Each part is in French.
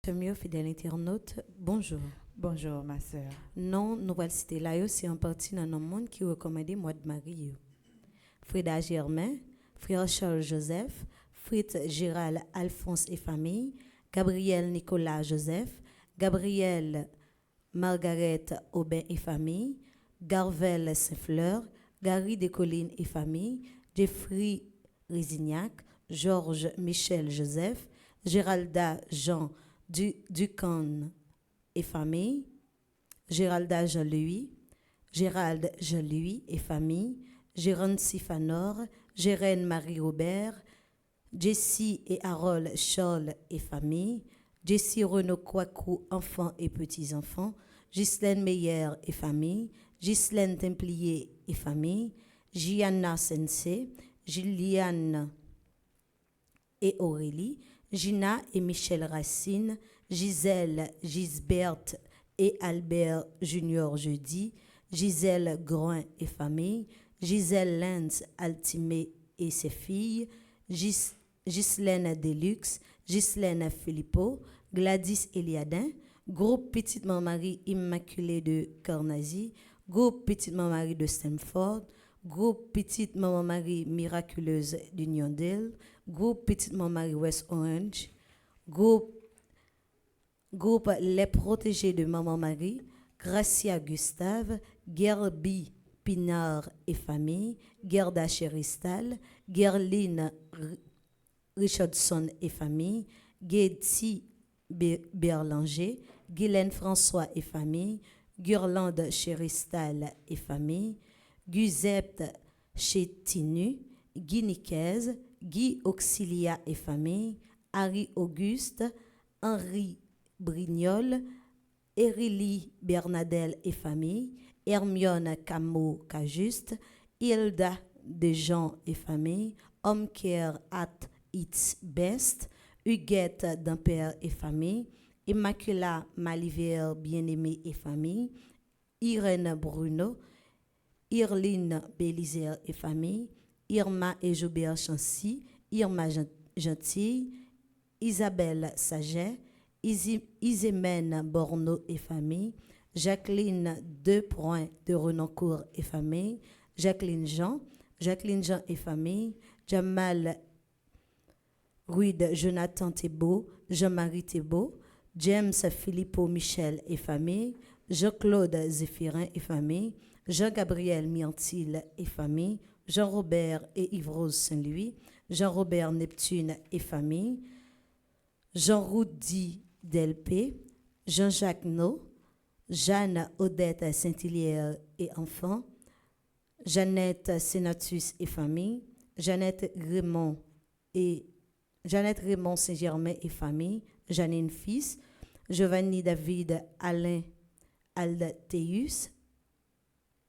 Mieux fidèle internaute, bonjour. Bonjour, ma sœur. Non, nous allons citer là, c'est en partie dans le monde qui recommande mois de Marie. Frida Germain, frère Charles Joseph, Fritz Gérald Alphonse et famille, Gabriel Nicolas Joseph, Gabriel Margaret Aubin et famille, Garvel Saint-Fleur, Gary Descollines et famille, Jeffrey Résignac, Georges Michel Joseph, Géralda Jean Ducan et famille, Géralda Jean-Louis, Gérald Jean-Louis et famille, Gérone Sifanor, Gérène Marie-Robert, Jessie et Harold Charles et famille, Jessie Renaud Kouakou, enfants et petits-enfants, Ghislaine Meyer et famille, Ghislaine Templier et famille, Gianna Sensei, Gilliane et Aurélie, Gina et Michel Racine, Gisèle, Gisberte et Albert Junior Jeudi, Gisèle Groin et famille, Gisèle Lenz Altimé et ses filles, Ghislaine Deluxe, Ghislaine Philippot, Gladys Eliadin, groupe Petite Marie Immaculée de Carnazy, groupe Petite Marie de Stamford, groupe Petite Marie Miraculeuse d'Uniondale, groupe Petite Marie West Orange, groupe Les Protégés de Maman Marie, Gracia Gustave, Gerby Pinard et famille, Gerda Cheristal, Gerline Richardson et famille, Getty Berlanger, Guylaine François et famille, Gurlande Cheristal et famille, Giuseppe Chétinu, Guy Nicaise, Guy Auxilia et famille, Harry Auguste, Henri Brignol, Erili Bernadelle et famille, Hermione Camo Cajuste, Hilda Dejean et famille, Homecare at its best, Huguette Dampère et famille, Immacula Malivière bien-aimée et famille, Irène Bruno, Irline Bélisère et famille, Irma et Joubert Chancy, Irma Gentille, Isabelle Saget, Isémène Borneau et famille, Jacqueline Depoint de Renoncourt et famille, Jacqueline Jean et famille, Jamal Ruide Jonathan Thébault, Jean-Marie Thébault, James Philippot Michel et famille, Jean-Claude Zéphirin et famille, Jean-Gabriel Miantil et famille, Jean-Robert et Yves-Rose Saint-Louis, Jean-Robert Neptune et famille, Jean-Roudy Delpé, Jean-Jacques No, Jeanne Odette Saint-Hilaire et enfants, Jeannette Sénatus et famille, Jeannette Raymond Saint-Germain et famille, Janine Fils, Giovanni David Alain Aldateus,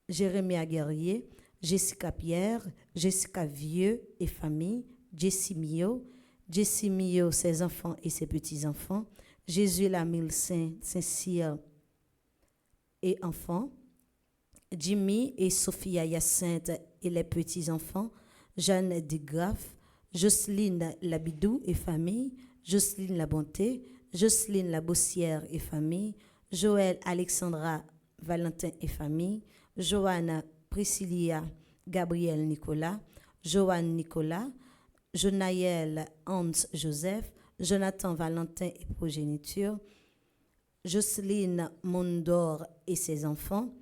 Jérémie Guerrier, Jessica Pierre, Jessica Vieux et famille, Jessie Mio, ses enfants et ses petits-enfants, Jésus Lamille Saint-Cyr et enfants, Jimmy et Sophia Hyacinthe et les petits-enfants, Jeanne Degraff, Jocelyne Labidou et famille, Jocelyne La Bonté, Jocelyne La Bossière et famille, Joël Alexandra Valentin et famille, Joanne Priscilla Gabriel Nicolas, Joanne Nicolas, Jonaël Hans Joseph, Jonathan Valentin et progéniture, Jocelyne Mondor et ses enfants,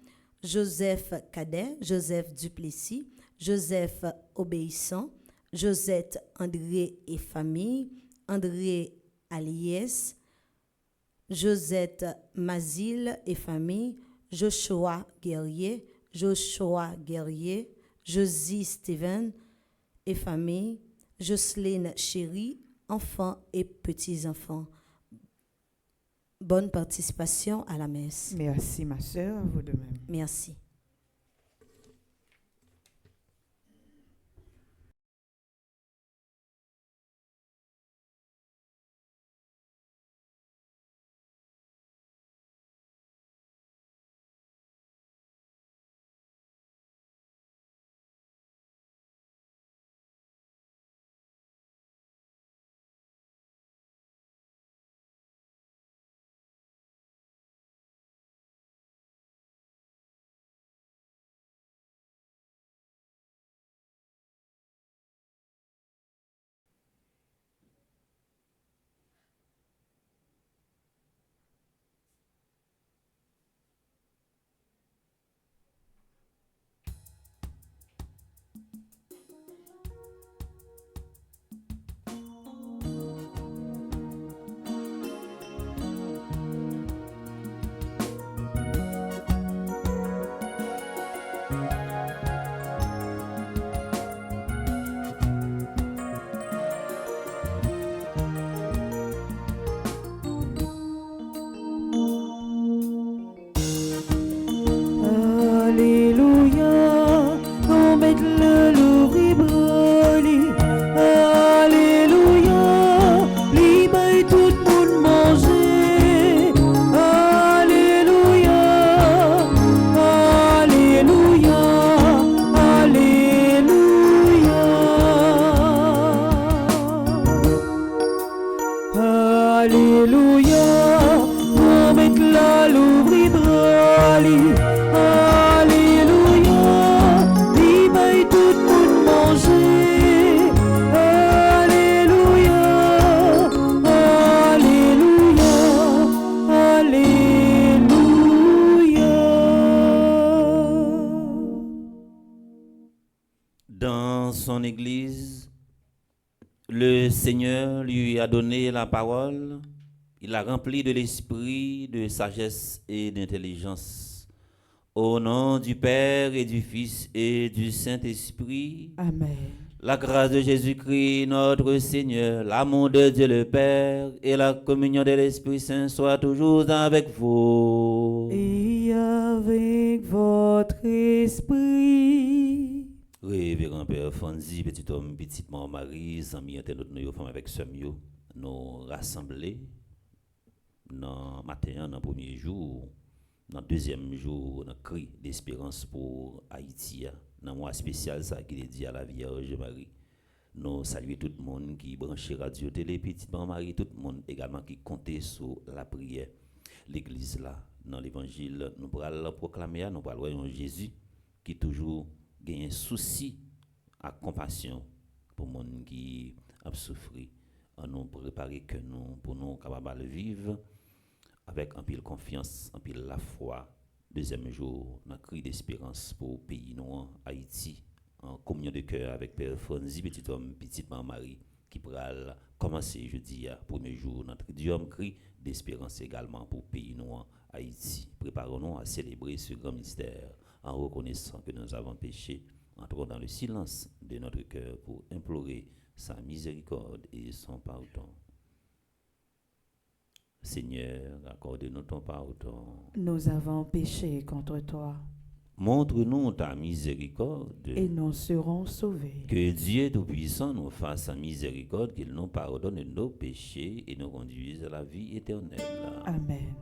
Joseph Cadet, Joseph Duplessis, Joseph Obéissant, Josette André et famille, André Aliès, Josette Mazil et famille, Joshua Guerrier, Josie Steven et famille, Jocelyne Chéri, enfants et petits-enfants. Bonne participation à la messe. Merci, ma sœur, vous de même. Merci. dans son Église, le Seigneur lui a donné la parole, il a rempli de l'esprit, de sagesse et d'intelligence. Au nom du Père et du Fils et du Saint-Esprit, Amen. la grâce de Jésus-Christ, notre Seigneur, l'amour de Dieu le Père et la communion de l'Esprit Saint soient toujours avec vous. Et avec votre esprit. Révérend Père Fonzi, petit homme, petite maman Marie, amis internautes, nous femmes avec ce mieux, nous rassembler dans matin, dans le premier jour, dans le deuxième jour, dans le cri d'espérance pour Haïti, dans le mois spécial, ça qui est dit à la Vierge Marie. Nous saluons tout le monde qui branche radio télé, petite maman Marie, tout le monde également qui comptait sur la prière. L'église là, dans l'évangile, nous pourrons proclamer, nous pourrons Jésus qui toujours gagne un souci à compassion pour les gens qui ont souffert. Nous préparer que nous pour nous capables de vivre avec un peu de confiance, un peu de la foi. Deuxième jour, un cri d'espérance pour le pays noir, Haïti, en communion de cœur avec Père Fonzi, petit homme, petite maman Marie, qui pourra commencer jeudi, premier jour, notre deuxième cri d'espérance également pour le pays noir, Haïti. Préparons-nous à célébrer ce grand mystère en reconnaissant que nous avons péché. Entrons dans le silence de notre cœur pour implorer sa miséricorde et son pardon. Seigneur, accorde-nous ton pardon. Nous avons péché contre toi. Montre-nous ta miséricorde. Et nous serons sauvés. Que Dieu Tout-Puissant nous fasse sa miséricorde, qu'il nous pardonne nos péchés et nous conduise à la vie éternelle. Amen.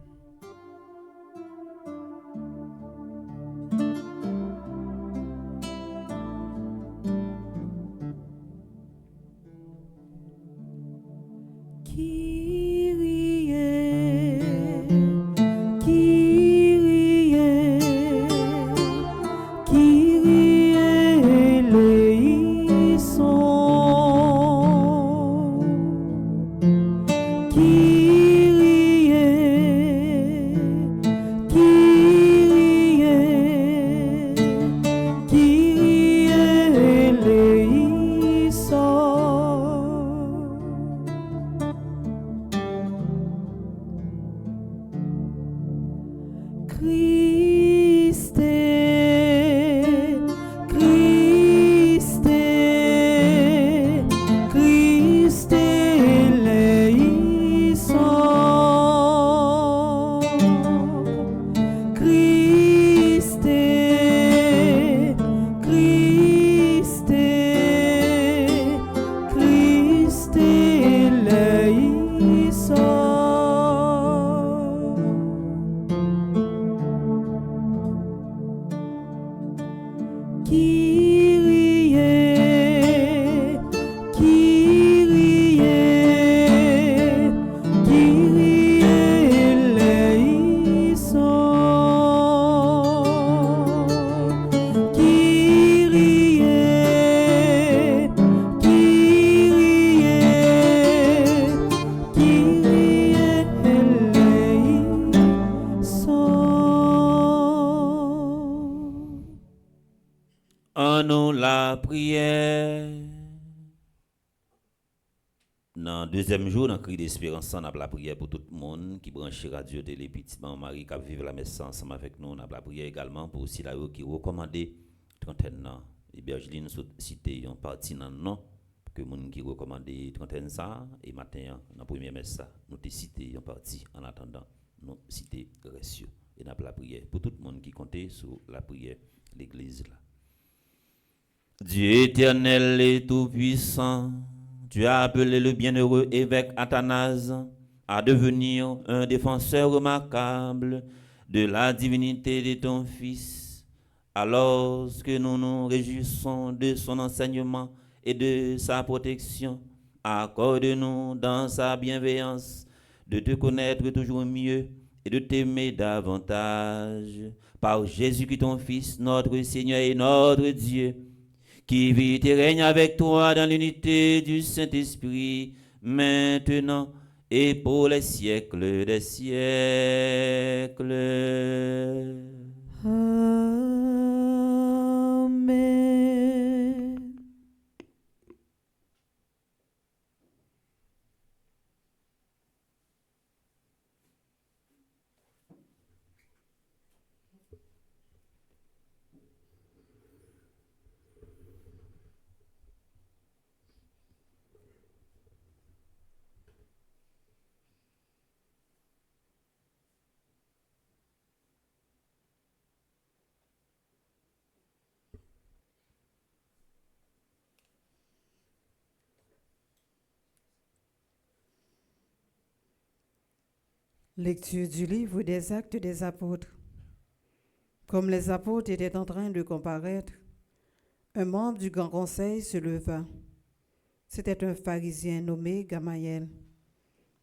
Deuxième jour, dans le cri d'espérance, on a la prière pour tout le monde qui branche radio télé, petite maman Marie, qui vive la messe ensemble avec nous. On a la prière également pour aussi la qui recommandé trentaine ans. Et Bergeline cité en partie dans le nom que les gens qui recommandé trentaine ça. Et matin, dans la première messe, nous avons cité en partie en attendant, nous cité reçu. Et on a la prière pour tout le monde qui comptait sur la prière, l'église là. Dieu éternel et tout-puissant, tu as appelé le bienheureux évêque Athanase à devenir un défenseur remarquable de la divinité de ton Fils. Alors que nous nous réjouissons de son enseignement et de sa protection, accorde-nous dans sa bienveillance de te connaître toujours mieux et de t'aimer davantage. Par Jésus-Christ ton Fils, notre Seigneur et notre Dieu, qui vit et règne avec toi dans l'unité du Saint-Esprit, maintenant et pour les siècles des siècles. Amen. Lecture du livre des Actes des Apôtres. Comme les apôtres étaient en train de comparaître, un membre du grand conseil se leva. C'était un pharisien nommé Gamaliel,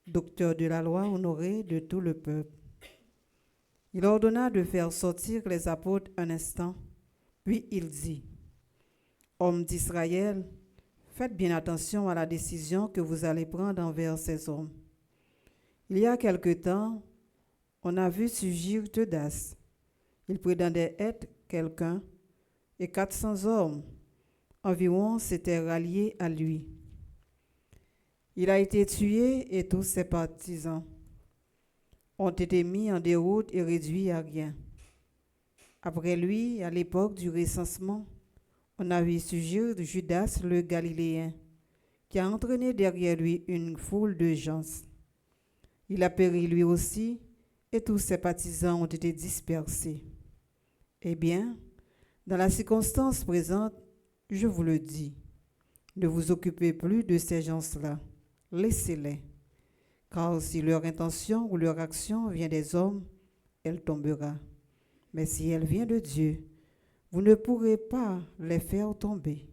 docteur de la loi honoré de tout le peuple. Il ordonna de faire sortir les apôtres un instant, puis il dit : « Hommes d'Israël, faites bien attention à la décision que vous allez prendre envers ces hommes. Il y a quelque temps, on a vu surgir Teudas. Il prétendait être quelqu'un, et 400 hommes environ s'étaient ralliés à lui. Il a été tué et tous ses partisans ont été mis en déroute et réduits à rien. Après lui, à l'époque du recensement, on a vu surgir Judas le Galiléen, qui a entraîné derrière lui une foule de gens. Il a péri lui aussi, et tous ses partisans ont été dispersés. Eh bien, dans la circonstance présente, je vous le dis, ne vous occupez plus de ces gens-là, laissez-les, car si leur intention ou leur action vient des hommes, elle tombera. Mais si elle vient de Dieu, vous ne pourrez pas les faire tomber.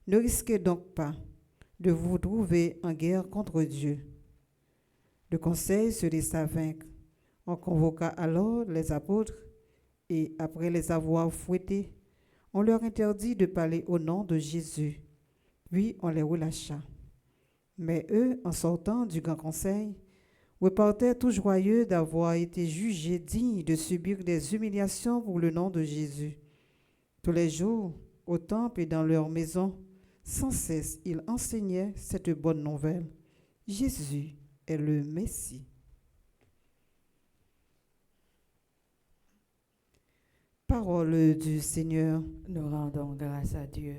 Ne risquez donc pas de vous trouver en guerre contre Dieu. Le conseil se laissa vaincre. On convoqua alors les apôtres et, après les avoir fouettés, on leur interdit de parler au nom de Jésus. Puis on les relâcha. Mais eux, en sortant du grand conseil, repartaient tout joyeux d'avoir été jugés dignes de subir des humiliations pour le nom de Jésus. Tous les jours, au temple et dans leur maison, sans cesse, ils enseignaient cette bonne nouvelle. Jésus est le Messie. Parole du Seigneur. Nous rendons grâce à Dieu.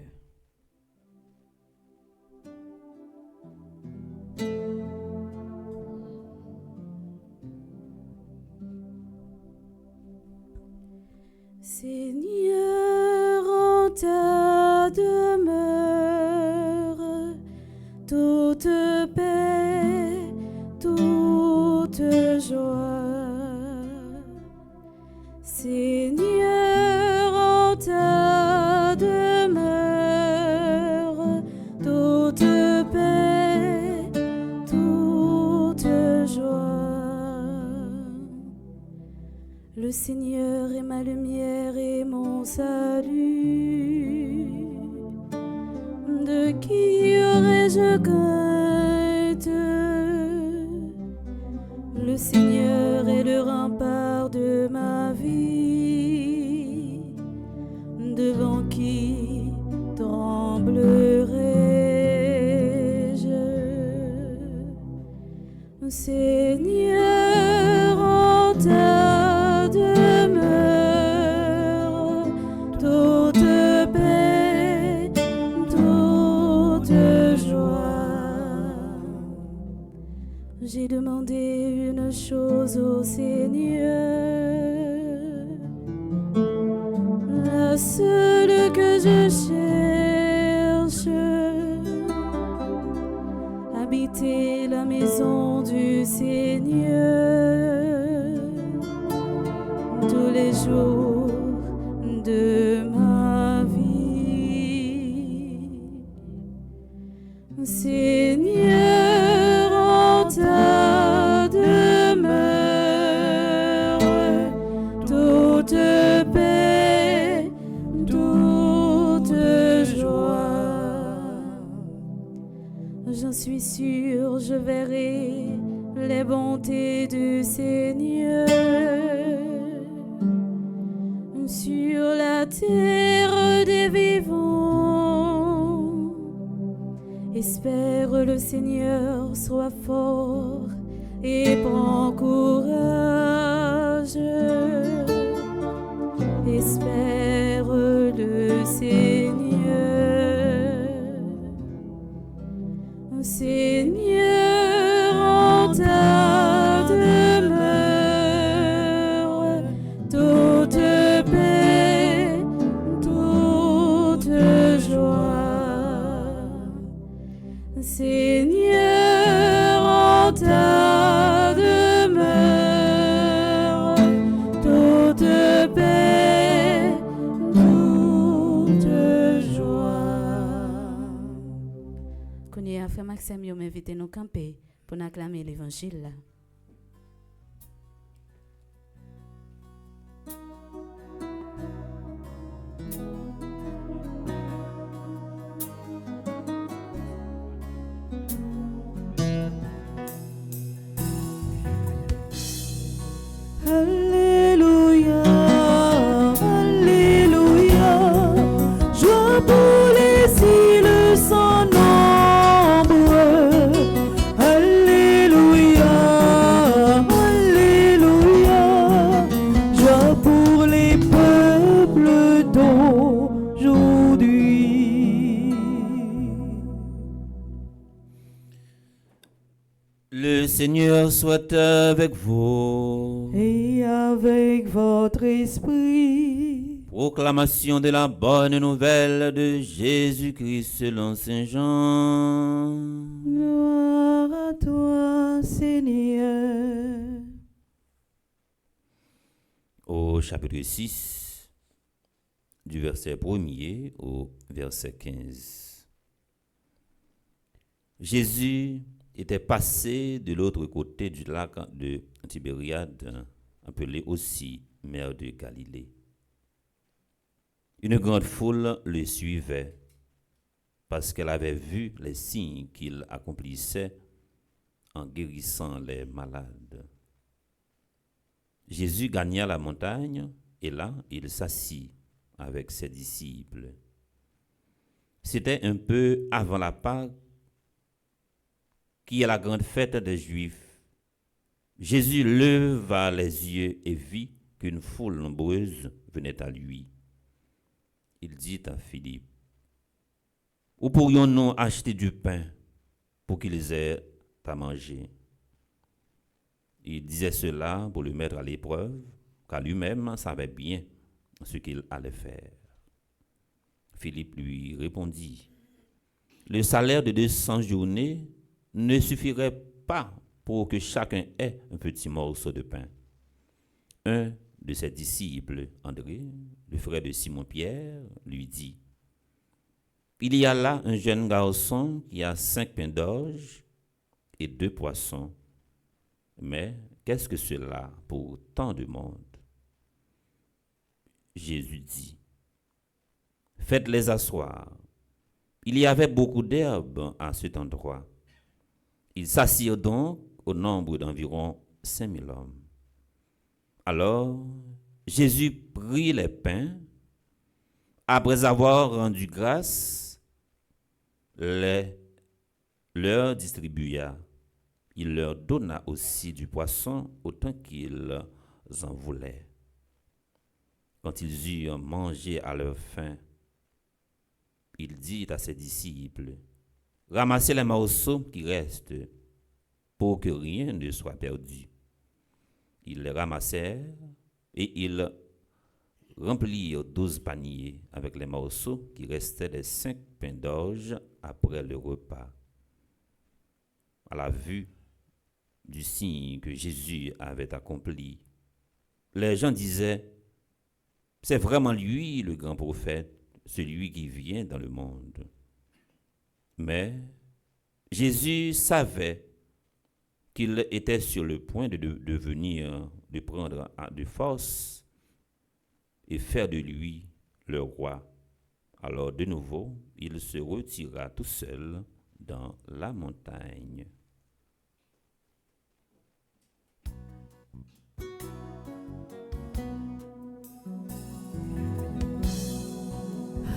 Seigneur, en ta demeure, toute paix, toute joie. Seigneur, en ta demeure, toute paix, toute joie. Le Seigneur est ma lumière et mon salut. De qui aurais-je crainte? Le Seigneur est le rempart de ma vie. Devant qui tremblerai-je? Seigneur, en ta demeure, toute paix, toute joie. J'ai demandé une chose au Seigneur, la seule que je cherche, habiter la maison du Seigneur tous les jours de ma vie. Seigneur, en ta demeure, toute paix, toute joie. J'en suis sûre, je verrai les bontés du Seigneur sur la terre des vivants. Espère le Seigneur, sois fort et prends courage. Espère le Seigneur. Seigneur, en ta demeure, toute paix, toute joie. Seigneur, en ta demeure, frère Maxime yo m'invite nous camper pour acclamer l'évangile là. Alléluia, Alléluia, joie pour les îles sans nombre. Alléluia, Alléluia, joie pour les peuples d'aujourd'hui. Le Seigneur soit avec vous. Et avec votre esprit. Proclamation de la bonne nouvelle de Jésus-Christ selon Saint Jean. Gloire à toi, Seigneur. Au chapitre 6, du verset 1er au verset 15. Jésus était passé de l'autre côté du lac de Tibériade, appelé aussi mer de Galilée. Une grande foule le suivait parce qu'elle avait vu les signes qu'il accomplissait en guérissant les malades. Jésus gagna la montagne et là, il s'assit avec ses disciples. C'était un peu avant la Pâque, qui est la grande fête des Juifs. Jésus leva les yeux et vit qu'une foule nombreuse venait à lui. Il dit à Philippe, « Où pourrions-nous acheter du pain pour qu'ils aient à manger ?» Il disait cela pour le mettre à l'épreuve, car lui-même savait bien ce qu'il allait faire. Philippe lui répondit, « Le salaire de 200 journées ne suffirait pas pour que chacun ait un petit morceau de pain. » Un de ses disciples, André, le frère de Simon-Pierre, lui dit, « Il y a là un jeune garçon qui a 5 pains d'orge et 2 poissons. Mais qu'est-ce que cela pour tant de monde? » Jésus dit, « Faites-les asseoir. » Il y avait beaucoup d'herbes à cet endroit. Ils s'assirent donc au nombre d'environ 5000 hommes. Alors, Jésus prit les pains, après avoir rendu grâce, leur distribua. Il leur donna aussi du poisson autant qu'ils en voulaient. Quand ils eurent mangé à leur faim, il dit à ses disciples, « Ramassez les morceaux qui restent pour que rien ne soit perdu. » Ils les ramassèrent et ils remplirent 12 paniers avec les morceaux qui restaient des 5 pains d'orge après le repas. À la vue du signe que Jésus avait accompli, les gens disaient, « C'est vraiment lui le grand prophète, celui qui vient dans le monde. » Mais Jésus savait qu'il était sur le point de prendre de force et faire de lui le roi. Alors de nouveau, il se retira tout seul dans la montagne.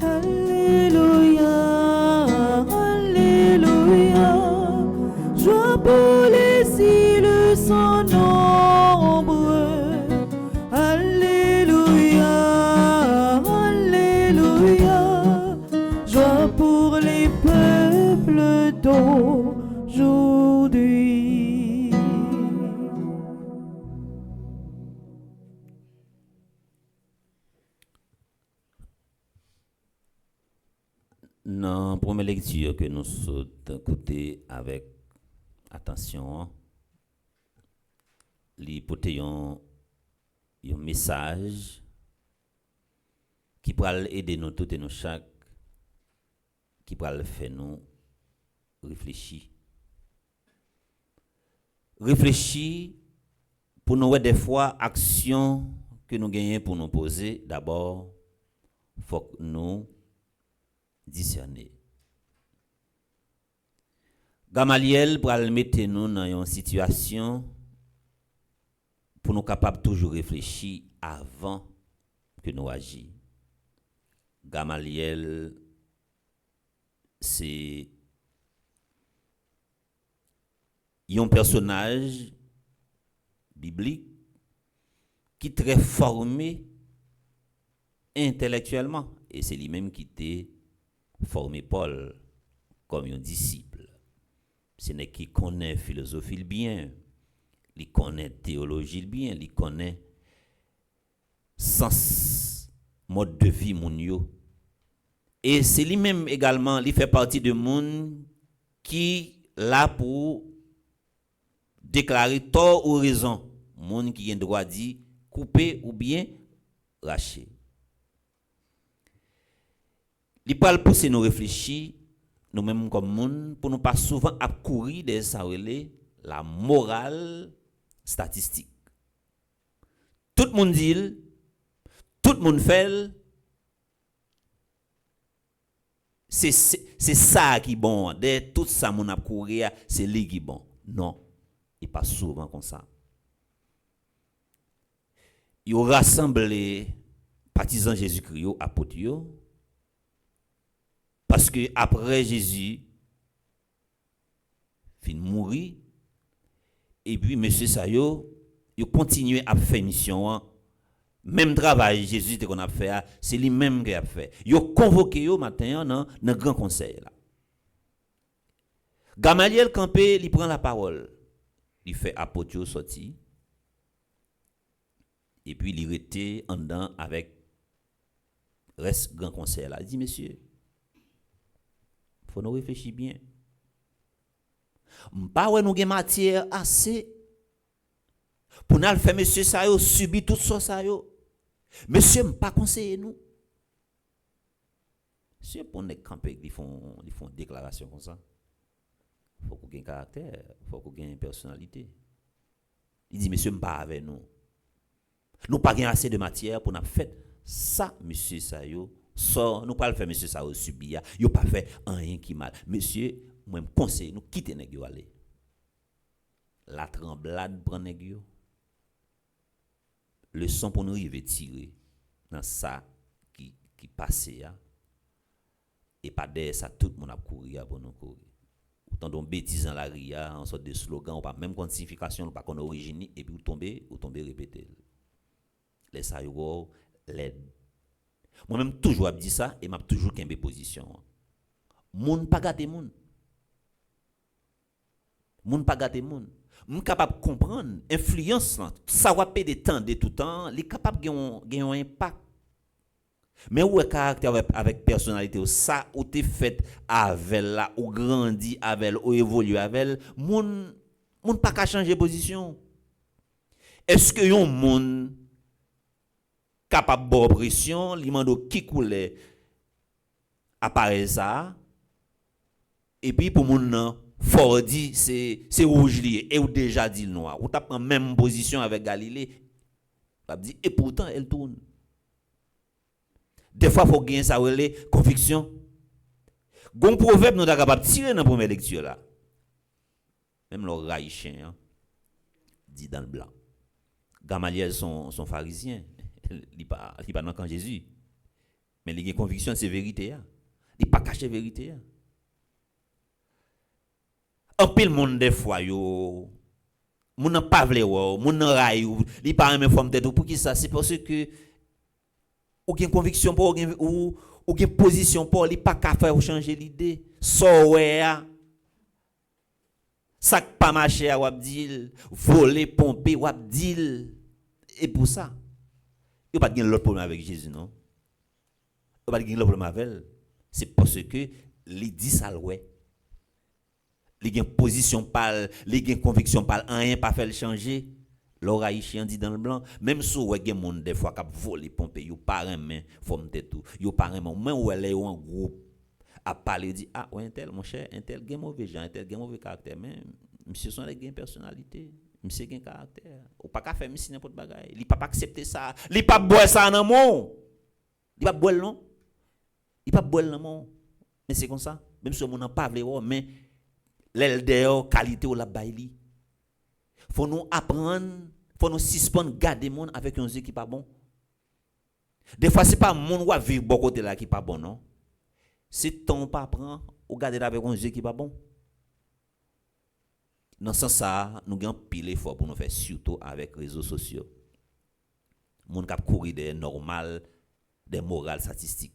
Alléluia, Alléluia, joie pour les îles sans nombre. Alléluia, Alléluia, joie pour les peuples d'aujourd'hui. Dans la première lecture que nous sommes écoutés avec attention, l'hypothèse un message qui pourra aider nous tous et nous chaque, qui pourra faire nous réfléchir. Réfléchir pour nous des fois action que nous gagnons pour nous poser. D'abord, il faut que nous discerner. Gamaliel pour mettre nous dans une situation pour nous capables toujours réfléchir avant que nous agissions. Gamaliel, c'est un personnage biblique qui est très formé intellectuellement. Et c'est lui-même qui a formé Paul comme un disciple. Ce n'est qui connaît philosophie bien, il connaît théologie bien, il connaît sens, mode de vie moun yo. Et c'est lui-même également, il fait partie de monde qui là pour déclarer tort ou raison. Monde qui a le droit de dire couper ou bien racher. Il parle pousser nous réfléchir, nous-mêmes comme monde, pour nous pas souvent accourir des sarelé la morale statistique. Tout le monde dit, tout le monde fait, c'est ça qui est bon. De tout ça, mon a courir, c'est lui qui est bon. Non, il pas souvent comme ça. Il rassemble partisans Jésus-Christ, apôtres, parce que après Jésus fin mourir, et puis monsieur Sayo, il continue à faire mission. Même travail Jésus qu'on a fait, c'est lui-même qui a fait. Il a convoqué au matin dans le grand conseil là. Gamaliel campé, il prend la parole. Il fait apôtre sorti. Et puis il était en dedans avec reste grand conseil là. Il dit monsieur, faut nous réfléchir bien. Pas ouais nous gen matière assez pour nous faire monsieur ça yo subir tout ça yo. Monsieur m'pas conseiller nous. Monsieur pour ne camper ils font déclaration comme ça. Faut qu'on ait caractère, faut qu'on ait personnalité. Il dit monsieur m'pas avec nous. Nous pas assez de matière pour nous faire ça monsieur ça yo. So, nous pas le faire monsieur ça yo subir. Yo pas fait rien qui mal. Monsieur moi me conseille nous quitter nèg yo aller. La tremblade prend nèg yo. Le son pour nous arriver tirer dans ça qui passait et pas derrière ça tout le monde a courir pour nous courir. Autant de bêtises dans la ria en sorte de slogan ou pas même quantification pas qu'on origine et puis ou tomber répéter. Les ça yo l'aide. Moi même toujours dit ça et m'a toujours qu'un position. Moun pas gâter moun. Moun pas gâter moun. Moun capable de comprendre influence ça va payer des temps de tout temps, les capable gagner un impact. Mais où est caractère avec personnalité ça ou t'es fait avec là ou grandi avec ou évolue avec moun pas qu'à changer position. Est-ce que yon moun capable de pression, li mando qui coule appareil ça et puis pour moun nan fort dit c'est rouge lié et ou déjà dit le noir ou t'a prend même position avec Galilée va dit et pourtant elle tourne des fois faut gagner ça relé conviction gon proverbe nous capable tirer dans première lecture là même le raïchien dit dans le blanc Gamaliel son pharisien il pas dans quand Jésus mais il a conviction c'est vérité il pas cacher vérité en pile monde des fois yo moun nan pas vle moun nan ray il pas même forme tête pour qui ça c'est parce que ou gen conviction pour ou gen position pour il pas ka faire changer l'idée so ouais ça pas marcher ou dit voler pomper ou dit et pour ça il pas gen l'autre problème avec Jésus non il pas gen l'autre problème avec elle c'est parce que il dit ça ouais les gain position parle les gain conviction parle rien pas faire changer l'oraïchien dit dans le blanc même si ouais gen monde des fois cap voler pomper yo pas même forme tête tout yo pas même ou elle est en groupe a parlé dit ah ouais un tel mon cher un tel gain mauvais gens un tel gain mauvais caractère mais monsieur son gain personnalité monsieur gain caractère ou pas qu'à faire monsieur n'importe bagaille il pas accepter ça il pas boire ça dans mon il pas boire non il pas boire dans mon mais c'est comme ça même si on n'a pas vle mais l'elder qualité ou la baili faut nous apprendre faut nous suspendre garder monde avec un yeux qui pas bon des fois c'est pas monde ou vivre bon côté là qui pas bon non c'est ton pas prend ou garder avec un yeux qui pas bon dans ce sens ça nous gagnons pile effort pour nous faire surtout avec les réseaux sociaux monde qui courir des normal des morales statistiques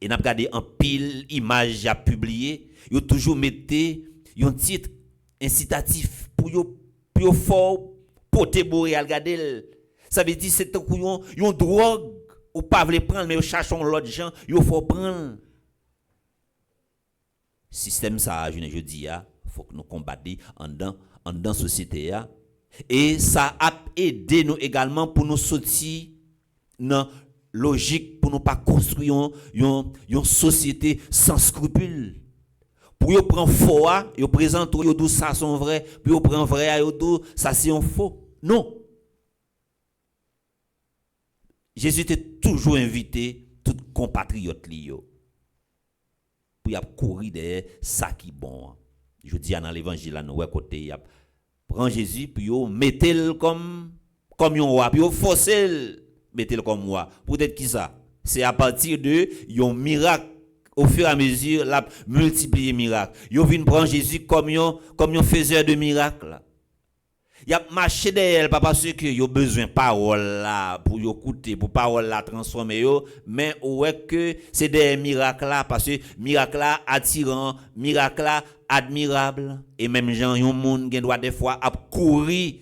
et n'a regardé en pile image à publier yo toujours mettez un titre incitatif pour yo fort porter boréal regarder ça veut dire c'est une drogue ou pas veut prendre mais yo cherchons l'autre gens yo faut prendre système ça je dis faut que nous combattre en dans société et ça a aidé nous également pour nous sortir dans logique pour nous pas construire une société sans scrupules pour yo prendre faux yo présente yo dou ça sont vrai puis yo prend vrai yo dou ça c'est un faux non Jésus était toujours invité tout compatriote li yo pour y a courir derrière ça qui bon je dis dans l'évangile là nous côté y a prend Jésus puis yo mettez-le comme un roi puis yo forcer mettez-le comme moi peut-être qui ça c'est à partir de un miracle au fur et à mesure la multiplier miracle yo vinn prendre Jésus comme un faiseur de miracles y a marché derrière pas parce que yo besoin parole là pour yo écouter pour parole là transformer yo mais ouais que c'est des miracles là parce que miracle là attirant miracle là admirable et même gens yon monde gen doit des fois à courir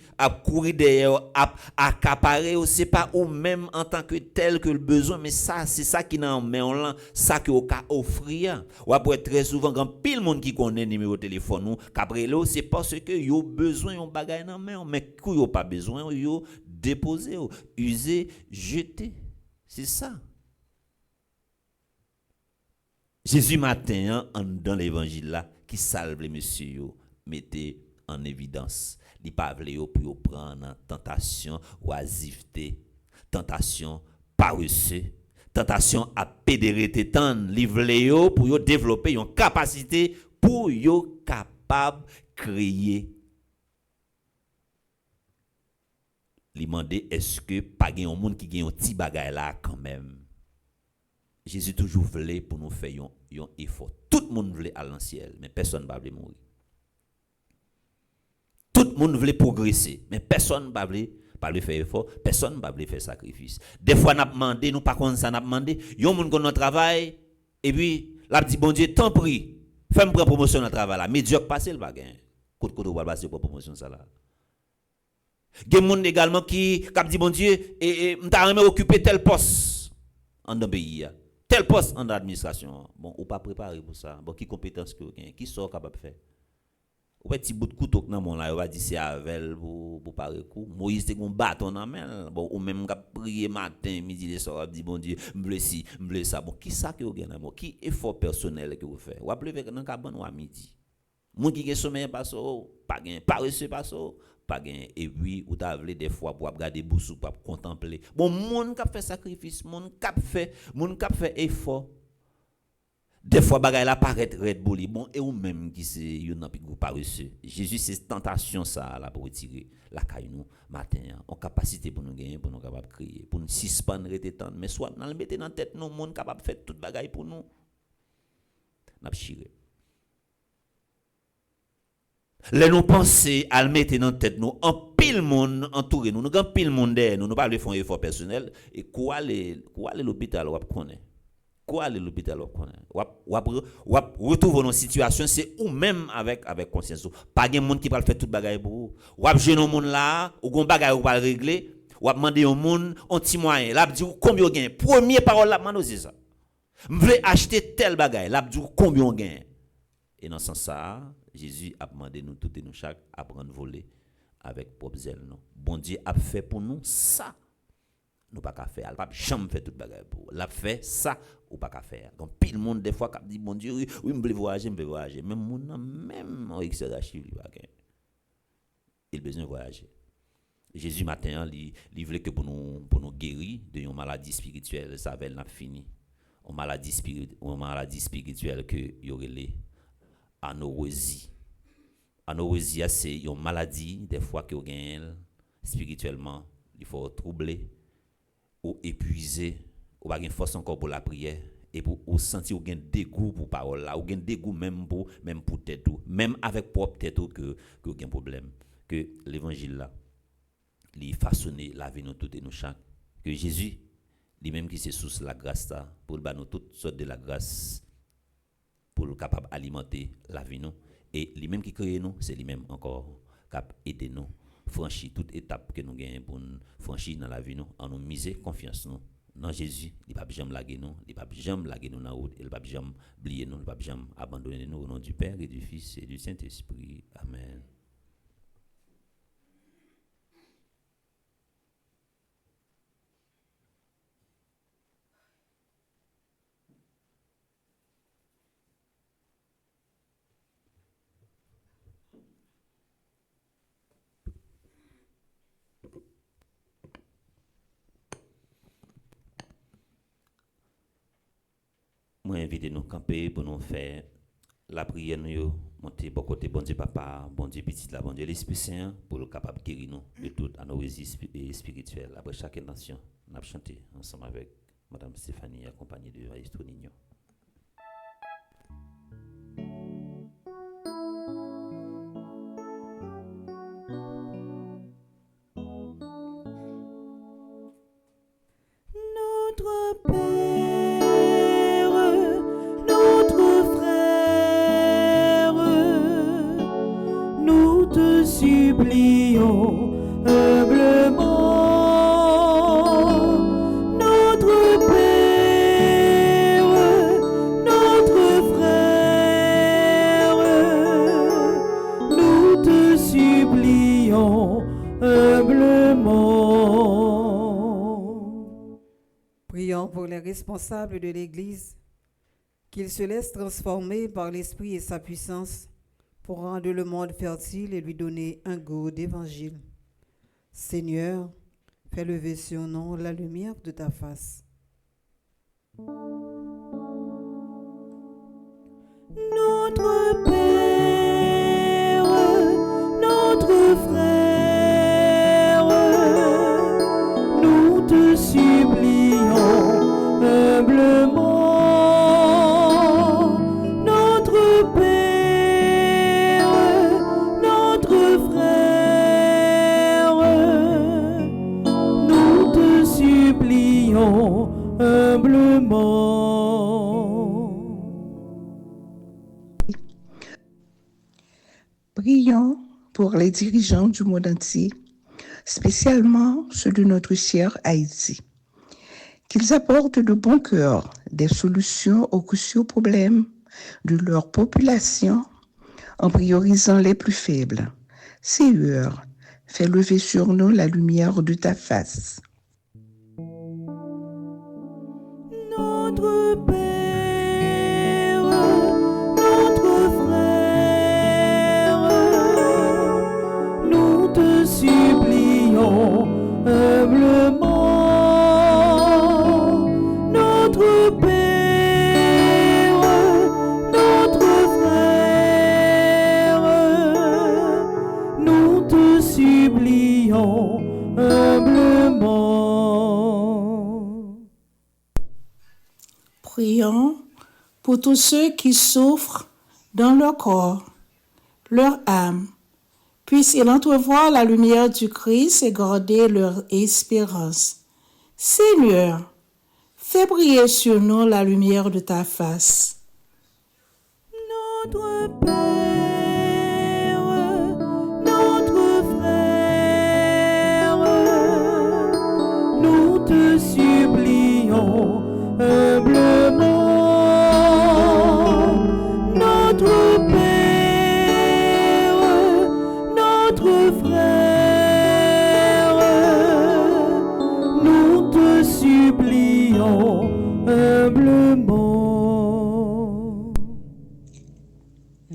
derrière à accaparer c'est pas ou même en tant que tel que le besoin mais ça c'est ça qui nan mais on là ça que au ka offrir ou après très souvent grand pile monde qui connaît numéro téléphone nous qu'après là c'est parce que yo besoin yon bagay nan mais kou yo pas besoin yo déposer user jeter c'est ça Jésus matin dans l'évangile là qui salve les messieurs mettez en évidence li pa vle yo pour prendre tentation oisiveté tentation paresseux tentation à pédérité tant li vle yo pour yo développer une capacité pour yo capable créer li mandé est-ce que pas gen un monde qui gen un petit bagay là quand même Jésus toujours voulait pour nous faire un effort. Tout le monde voulait aller dans le ciel, mais personne ne voulait mourir. Tout le monde voulait progresser, mais personne ne voulait faire effort, personne ne voulait faire sacrifice. Des fois, nous avons demandé, nous par contre, ça nous demandé, yon moun kon notre travail, et puis, la dit bon Dieu, tant pis, fais-moi prendre promotion dans le travail là, médiocre passer le bagage. Côté va passer pour promotion ça là. Gen moun également qui dit bon Dieu, et m'ta remet occuper tel poste en dans pays. Tel poste en administration, bon, ou pas préparé pour ça. Bon, qui compétence que vous qui sont capable de faire? Ou petit bout de couteau dans mon là, on va dire c'est avec pour parer coup. Moïse te gon bâton dans main. Bon, ou même cap prier matin, midi et soir, dit bon Dieu, m'ble ci, m'ble ça. Bon, qui ça que vous gagnez bon, qui effort personnel que vous faites? Ou appelez dans cabane ou à midi. Moun qui gen sommeil pas so, pas gain, paresseux pas so. Pas gain et puis ou t'a vle des fois pour regarder boussou pour contempler bon monde qui fait sacrifice monde qui fait effort des fois bagay la paraît red boli bon et ou même qui c'est yon nan pi gros paresseux Jésus c'est tentation ça là pour retirer la caille nous matin en capacité pour nous gagner pour nous capable crier pour nous suspendre rete temps mais soit dans le mettre dans tête nous monde capable faire toute bagay pour nous n'a chiré les nous penser à le mettre dans tête nous en pile monde entouré nous grand pile monde derrière nous pas le font effort personnel et quoi l'hôpital ou connaît quoi l'hôpital ou connaît ou retrouver nos situations c'est ou même avec conscience pas gen monde qui va faire toute bagaille pour ou jeune monde là ou gon bagaille ou pas régler ou demander au monde un petit moyen là dit combien gain première parole là demande c'est ça m'vle acheter tel bagaille là dit combien gain et dans ce sens ça Jésus a demandé nous toutes et nous chaque à prendre voler avec propre zèle non bon Dieu a fait pour nous ça nous pas qu'à faire. Elle pas jamais fait toute bagarre pour. L'a fait ça ou pas qu'à faire. Donc pile monde des fois qui dit bon Dieu, oui, me veux voyager. Même mon même avec ses archives il besoin de voyager. Jésus matin, il voulait que pour nous guérir de une maladie spirituelle, ça va n'a fini. Une maladie spirituelle que y aurait les anorexie. Anorexie c'est une maladie des fois que gagne spirituellement, il faut troubler ou épuiser ou pas gain force encore pour la prière et pour ou sentir ou gain dégoût pour parole là ou gain dégoût même pour tête ou même avec propre tête ou que gain problème que l'évangile là il façonner la vie nous toutes et nous chaque que Jésus lui-même qui c'est source la grâce là pour nous toutes sortes de la grâce pour capable alimenter la vie nous et lui-même qui crée nous c'est lui-même encore capable aider nous franchir toute étape que nous gagnons pour nous franchir dans la vie nous en nous miser confiance nous dans Jésus il pas jamais laguer nous il pas jamais laguer nous dans route il pas jamais oublier nous il pas jamais abandonner nous au nom du Père et du Fils et du Saint-Esprit amen. Moi invite nous camper pour nous faire la prière nous monter bon côté bon Dieu papa bon Dieu petit là bon Dieu l'Esprit Saint pour le capable guérir nous de toute anorexie spirituelle. Après chaque intention on a chanté ensemble avec madame Stéphanie accompagnée de Maestro Nino. Notre Père, notre frère, nous te supplions humblement. Notre Père, notre frère, nous te supplions humblement. Prions pour les responsables de l'Église, qu'ils se laissent transformer par l'Esprit et sa puissance pour rendre le monde fertile et lui donner un goût d'évangile. Seigneur, fais lever sur nous la lumière de ta face. Notre Père, notre frère, nous te supplions humblement. Notre Père, notre frère, nous te supplions humblement. Prions pour les dirigeants du monde entier, spécialement ceux de notre cher Haïti. Qu'ils apportent de bon cœur des solutions aux cruciaux problèmes de leur population en priorisant les plus faibles. Seigneur, fais lever sur nous la lumière de ta face. Notre Père, notre frère, nous te supplions humblement. Notre Père, notre frère, nous te supplions humblement. Prions pour tous ceux qui souffrent dans leur corps, leur âme. Puissent-ils entrevoir la lumière du Christ et garder leur espérance. Seigneur, fais briller sur nous la lumière de ta face. Notre Père, notre frère, nous te supplions humblement. Notre Père, notre frère, nous te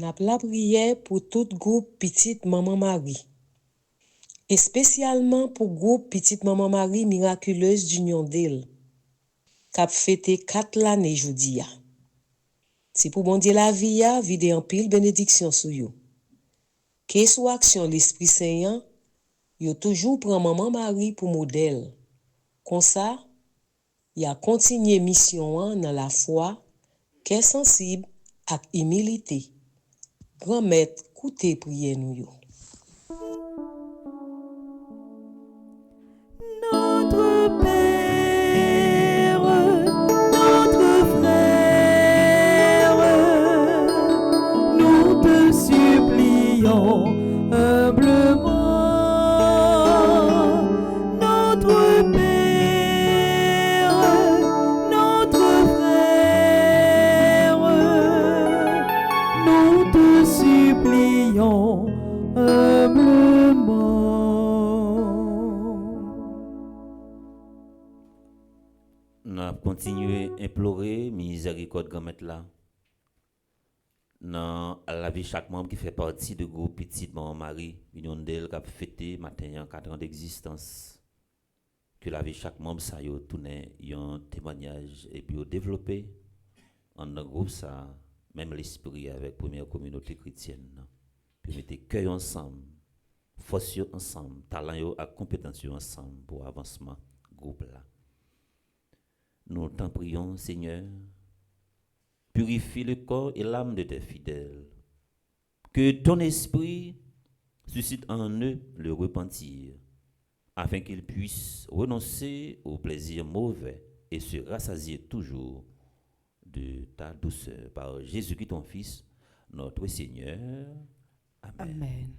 N'a la prière pour tout groupe Petite Maman Marie. Et spécialement pour groupe Petite Maman Marie Miraculeuse d'Union d'Île. K'ap fêté 4 l'année jodi ya. Si pour bon Dieu la vie ya, vide en pile bénédiction sou yo. Que sous action l'Esprit Saint, yo toujours prend Maman Marie pour modèle. Comme ça, y a continué mission dans la foi, qu'est sensible ak humilité. Grand maître, koute prier nous yo. Notre Père, notre frère, nous te supplions humblement. Notre Père, notre frère, nous te supplions humblement. Nous avons continué à implorer miséricorde grand maître là. Dans la vie chaque membre qui fait partie du groupe Petite Maman Marie, Union d'elle qui a fêté matin 4 ans d'existence. Que la vie chaque membre ça yo tourne un témoignage et puis développer en un groupe ça même l'esprit avec première communauté chrétienne. Puis mettez cœur ensemble, force yo ensemble, talent yo et compétence yo ensemble pour avancement groupe là. Nous t'en prions, Seigneur, purifie le corps et l'âme de tes fidèles. Que ton esprit suscite en eux le repentir, afin qu'ils puissent renoncer aux plaisirs mauvais et se rassasier toujours de ta douceur. Par Jésus-Christ, ton Fils, notre Seigneur. Amen. Amen.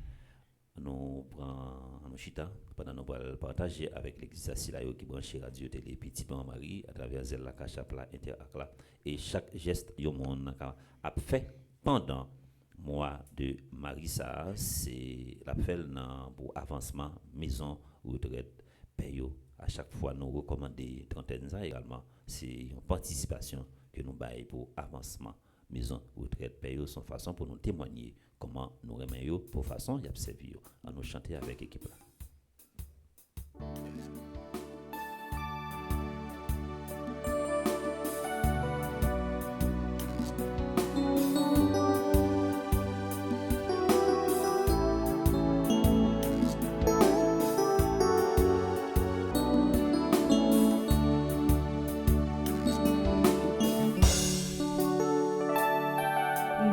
Nous prenons nos chita pendant nous partager avec l'église Asilayo qui branche radio télé Petite Maman Marie à travers elle la cachapla interakla et chaque geste yo monde a fait pendant mois de Marissa c'est l'appel pour avancement maison retraite payo à chaque fois nous recommander trentaine ça également c'est une participation que nous baillons pour avancement maison retraite payo son façon pour nous témoigner comment nous remettons pour façon y observer à nous chanter avec l'équipe là.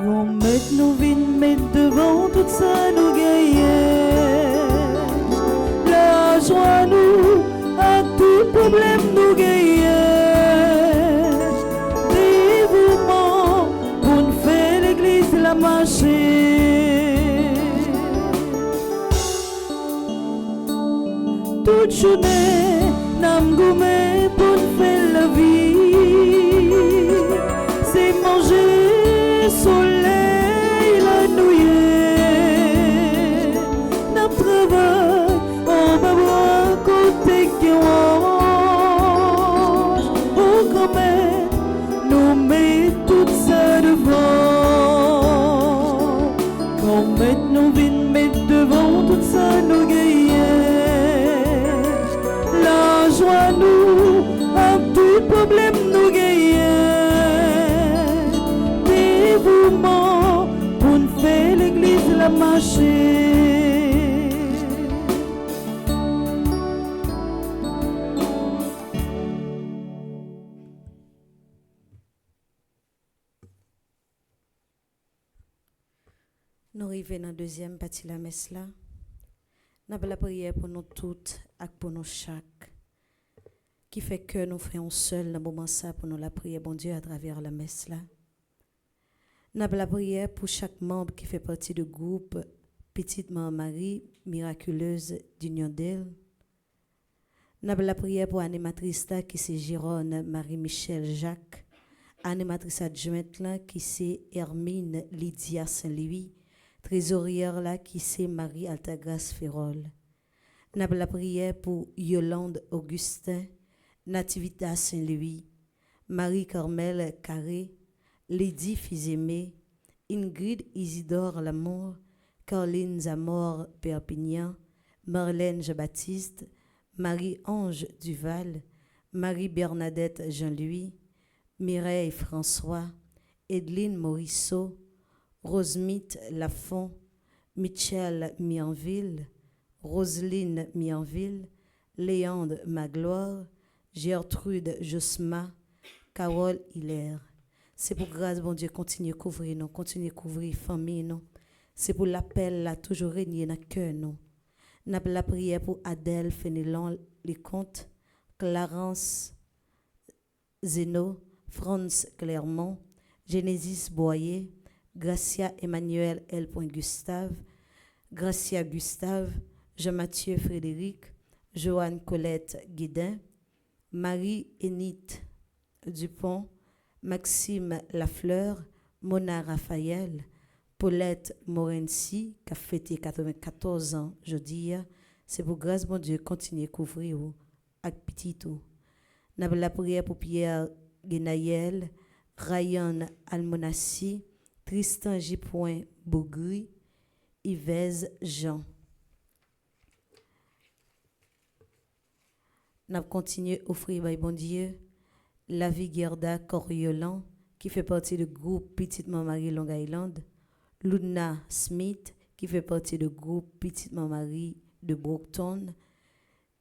Gon met nous vin mettre devant tout ça nous gagnons. La joie nous à tout problème nous gagnons. Dévouement pour nous faire l'église la marcher. Toute journée nam goumé pour nous faire la vie. C'est manger soleil la nuit, notre travail, on va voir côté qui range, oh quand même, nous met tout ça devant, quand même nous vîmes mettre devant tout ça nous gagnons, la joie nous, un tout problème nous gagnons. Pour nous faire l'église la marcher. Nous arrivons dans la deuxième partie de la messe là. Nous avons la prière pour nous toutes et pour nous chaque. Qui fait que nous faisons seul dans le moment ça pour nous la prière, bon Dieu, à travers la messe là. Nous avons la prière pour chaque membre qui fait partie du groupe Petite Maman Marie Miraculeuse d'Union d'Île. Nous avons la prière pour animatrice là, qui c'est Gironne Marie-Michel Jacques. Animatrice adjointe là, qui c'est Hermine Lydia Saint-Louis. Trésorière là, qui c'est Marie Altagrace Ferrol. Nous avons la prière pour Yolande Augustin, Nativita Saint-Louis, Marie-Carmel Carré, Lydie Fizemé, Ingrid Isidore Lamour, Caroline Zamor Perpignan, Marlène Jean-Baptiste, Marie-Ange Duval, Marie-Bernadette Jean-Louis, Mireille François, Edelyne Morisseau, Rosemite Lafont, Michel Mianville, Roselyne Mianville, Léandre Magloire, Gertrude Josma, Carole Hilaire. C'est pour grâce, bon Dieu, continuer à couvrir nous, continuer à couvrir famille nous. C'est pour l'appel là, toujours régner dans le cœur nous. Nous avons la prière pour Adèle Fénelon Lecomte, Clarence Zeno, Franz Clermont, Genesis Boyer, Gracia Emmanuel L. Gustave, Gracia Gustave, Jean-Mathieu Frédéric, Joanne Colette Guédin, Marie-Énite Dupont, Maxime Lafleur, Mona Raphaël, Paulette Morency, qui a fêté 94 ans jeudi. C'est pour grâce, bon Dieu, continuer à couvrir avec petit tout. Nous avons la prière pour Pierre Guénaël, Ryan Almonassi, Tristan J. Bougri, Yves Jean. Nous avons continué à offrir, bon Dieu, la vie Gerda Coriolan, qui fait partie du groupe Petite Marie Long Island, Luna Smith, qui fait partie du groupe Petite Marie de Brockton,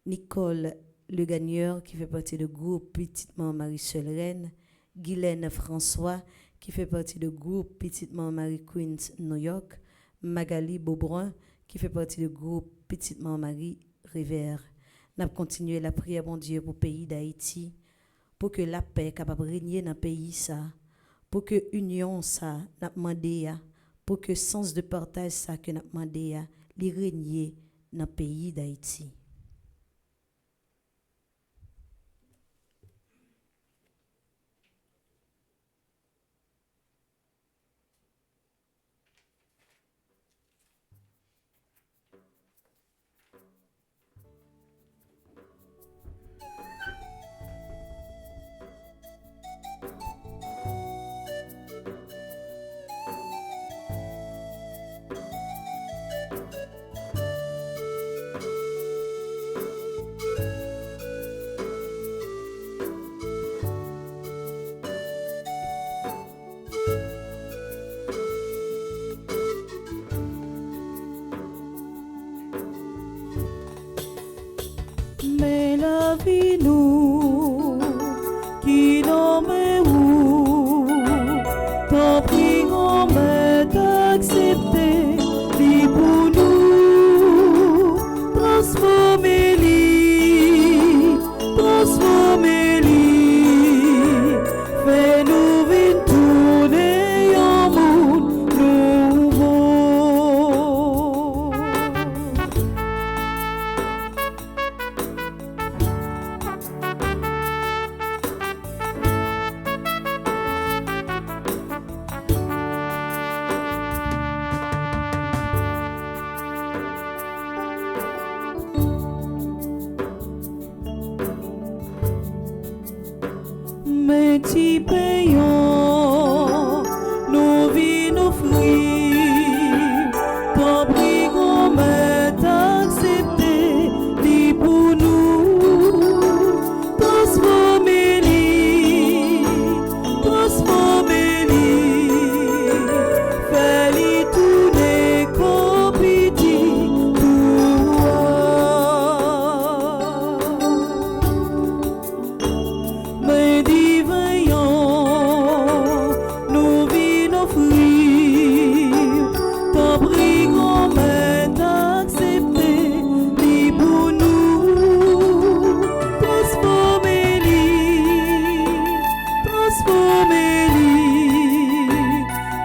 Nicole Le Gagneur, qui fait partie du groupe Petite Marie Seul-Reine, Guylaine François, qui fait partie du groupe Petite Marie Queens New York, Magali Beaubrun, qui fait partie du groupe Petite Marie Rivière. Nous avons continué la prière, bon Dieu, pour le pays d'Haïti, pour que la paix capable de régner dans le pays, ça, pour que l'union, ça, n'a demandé, pour que le sens de partage, ça, que n'a demandé, les régner dans le pays d'Haïti. Mais la vie nous qui nomme où t'en prie on m'est accepté li pour nous transformer-li fais nous vite tourner en monde nouveau. Mais tu payons nos vies, nos fruits, ton prix qu'on m'est accepté, dit pour nous, transformer-li, fais-li tourner comme petit toi. Mais nous vîmes nos fruits, ton prix qu'on m'est accepté, li pour nous, transformer-li,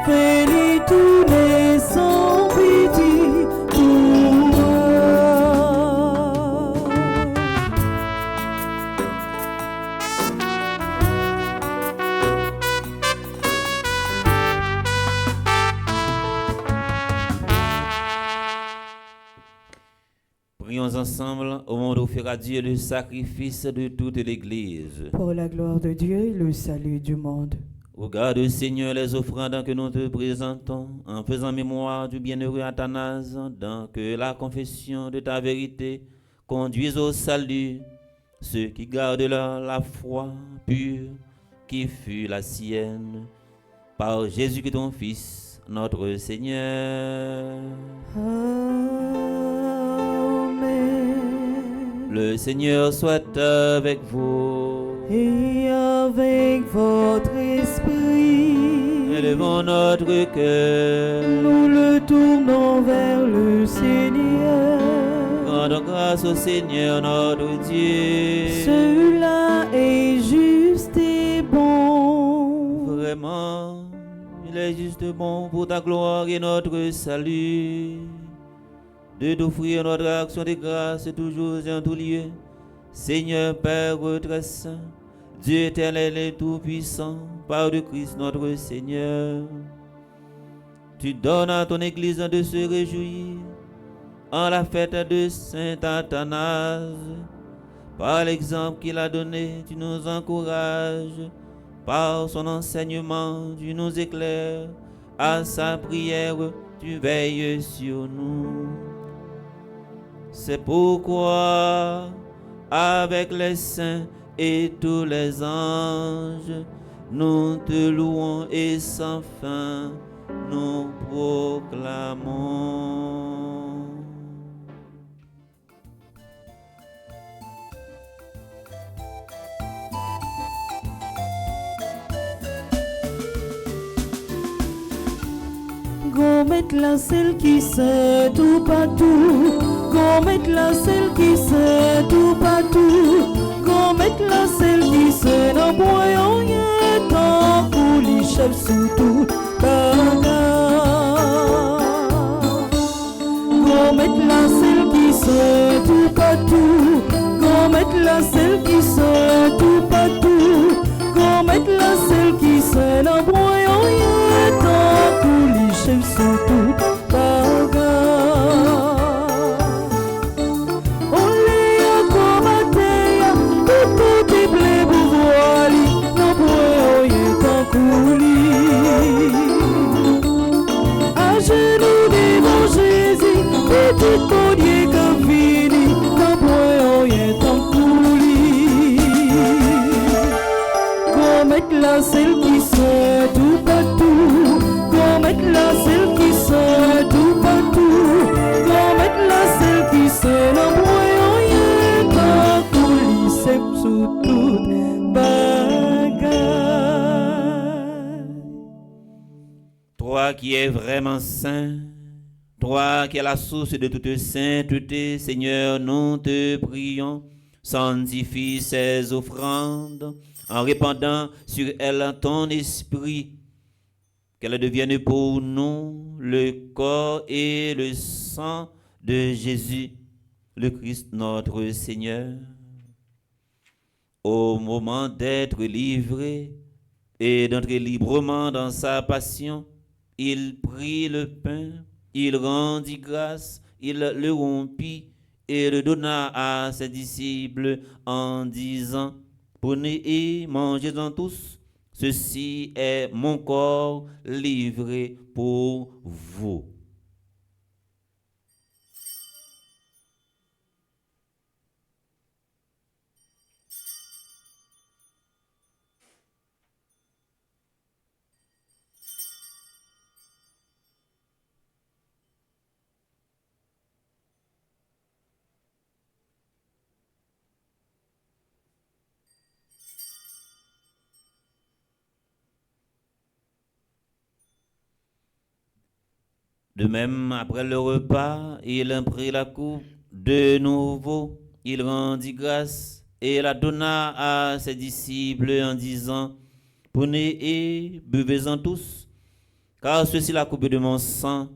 fais-li tourner sans pitié toi. Prions ensemble au monde offrir à Dieu le sacrifice de toute l'Église. Pour la gloire de Dieu et le salut du monde. Regarde, Seigneur, les offrandes que nous te présentons, en faisant mémoire du bienheureux Athanase, dans que la confession de ta vérité conduise au salut ceux qui gardent la foi pure qui fut la sienne, par Jésus que ton Fils, notre Seigneur. Amen. Le Seigneur soit avec vous. Et avec votre esprit, Élevons notre cœur. nous le tournons vers le Seigneur. Rendons grâce au Seigneur notre Dieu. Cela est juste et bon. Vraiment, il est juste bon pour ta gloire et notre salut de t'offrir notre action de grâce toujours et en tout lieu. Seigneur Père très saint, Dieu éternel et tout-puissant, par le Christ notre Seigneur, tu donnes à ton Église de se réjouir en la fête de Saint Athanase. Par l'exemple qu'il a donné, tu nous encourages. Par son enseignement, tu nous éclaires. À sa prière, tu veilles sur nous. C'est pourquoi, avec les saints et tous les anges, nous te louons et sans fin nous proclamons. Gommette la celle qui sait tout partout. Gommette la celle qui sait tout partout. Gommette la celle qui sait dans boyau rien tant pour les chefs sous tout bagarre. Gommette la celle qui sait tout partout. Gommette la celle qui sait tout partout. Gommette la celle qui sait dans boyau rien tant pour les chefs sous tout bagarre. On les a combattés, tout est blé pour voir, non boyau rien tant coulis. À genoux devant Jésus, petit collier que fini, non boyau rien tant coulis. Gommette la celle qui sait tout partout. Gommette la celle qui sait tout partout. Gommette la celle qui sait non boyau rien tant coulis, c'est sous toute bagaille. Toi qui es vraiment saint, toi qui es la source de toute sainteté, Seigneur, nous te prions, sanctifie ces offrandes en répandant sur elles ton esprit, qu'elles deviennent pour nous le corps et le sang de Jésus, le Christ notre Seigneur. Au moment d'être livré et d'entrer librement dans sa passion, il prit le pain, il rendit grâce, il le rompit et le donna à ses disciples en disant: prenez et mangez-en tous, ceci est mon corps livré pour vous. De même, après le repas, il prit la coupe de nouveau, il rendit grâce et la donna à ses disciples en disant: prenez et buvez-en tous, car ceci est la coupe de mon sang,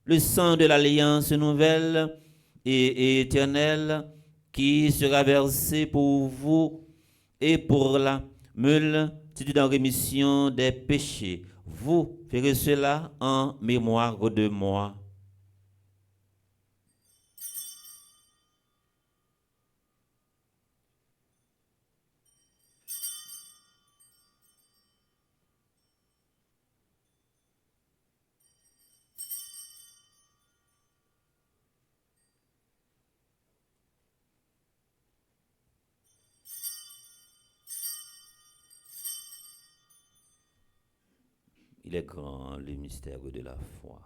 le sang de l'alliance nouvelle et éternelle, qui sera versé pour vous et pour la multitude en rémission des péchés. Vous ferez cela en mémoire de moi. Il est grand le mystère de la foi.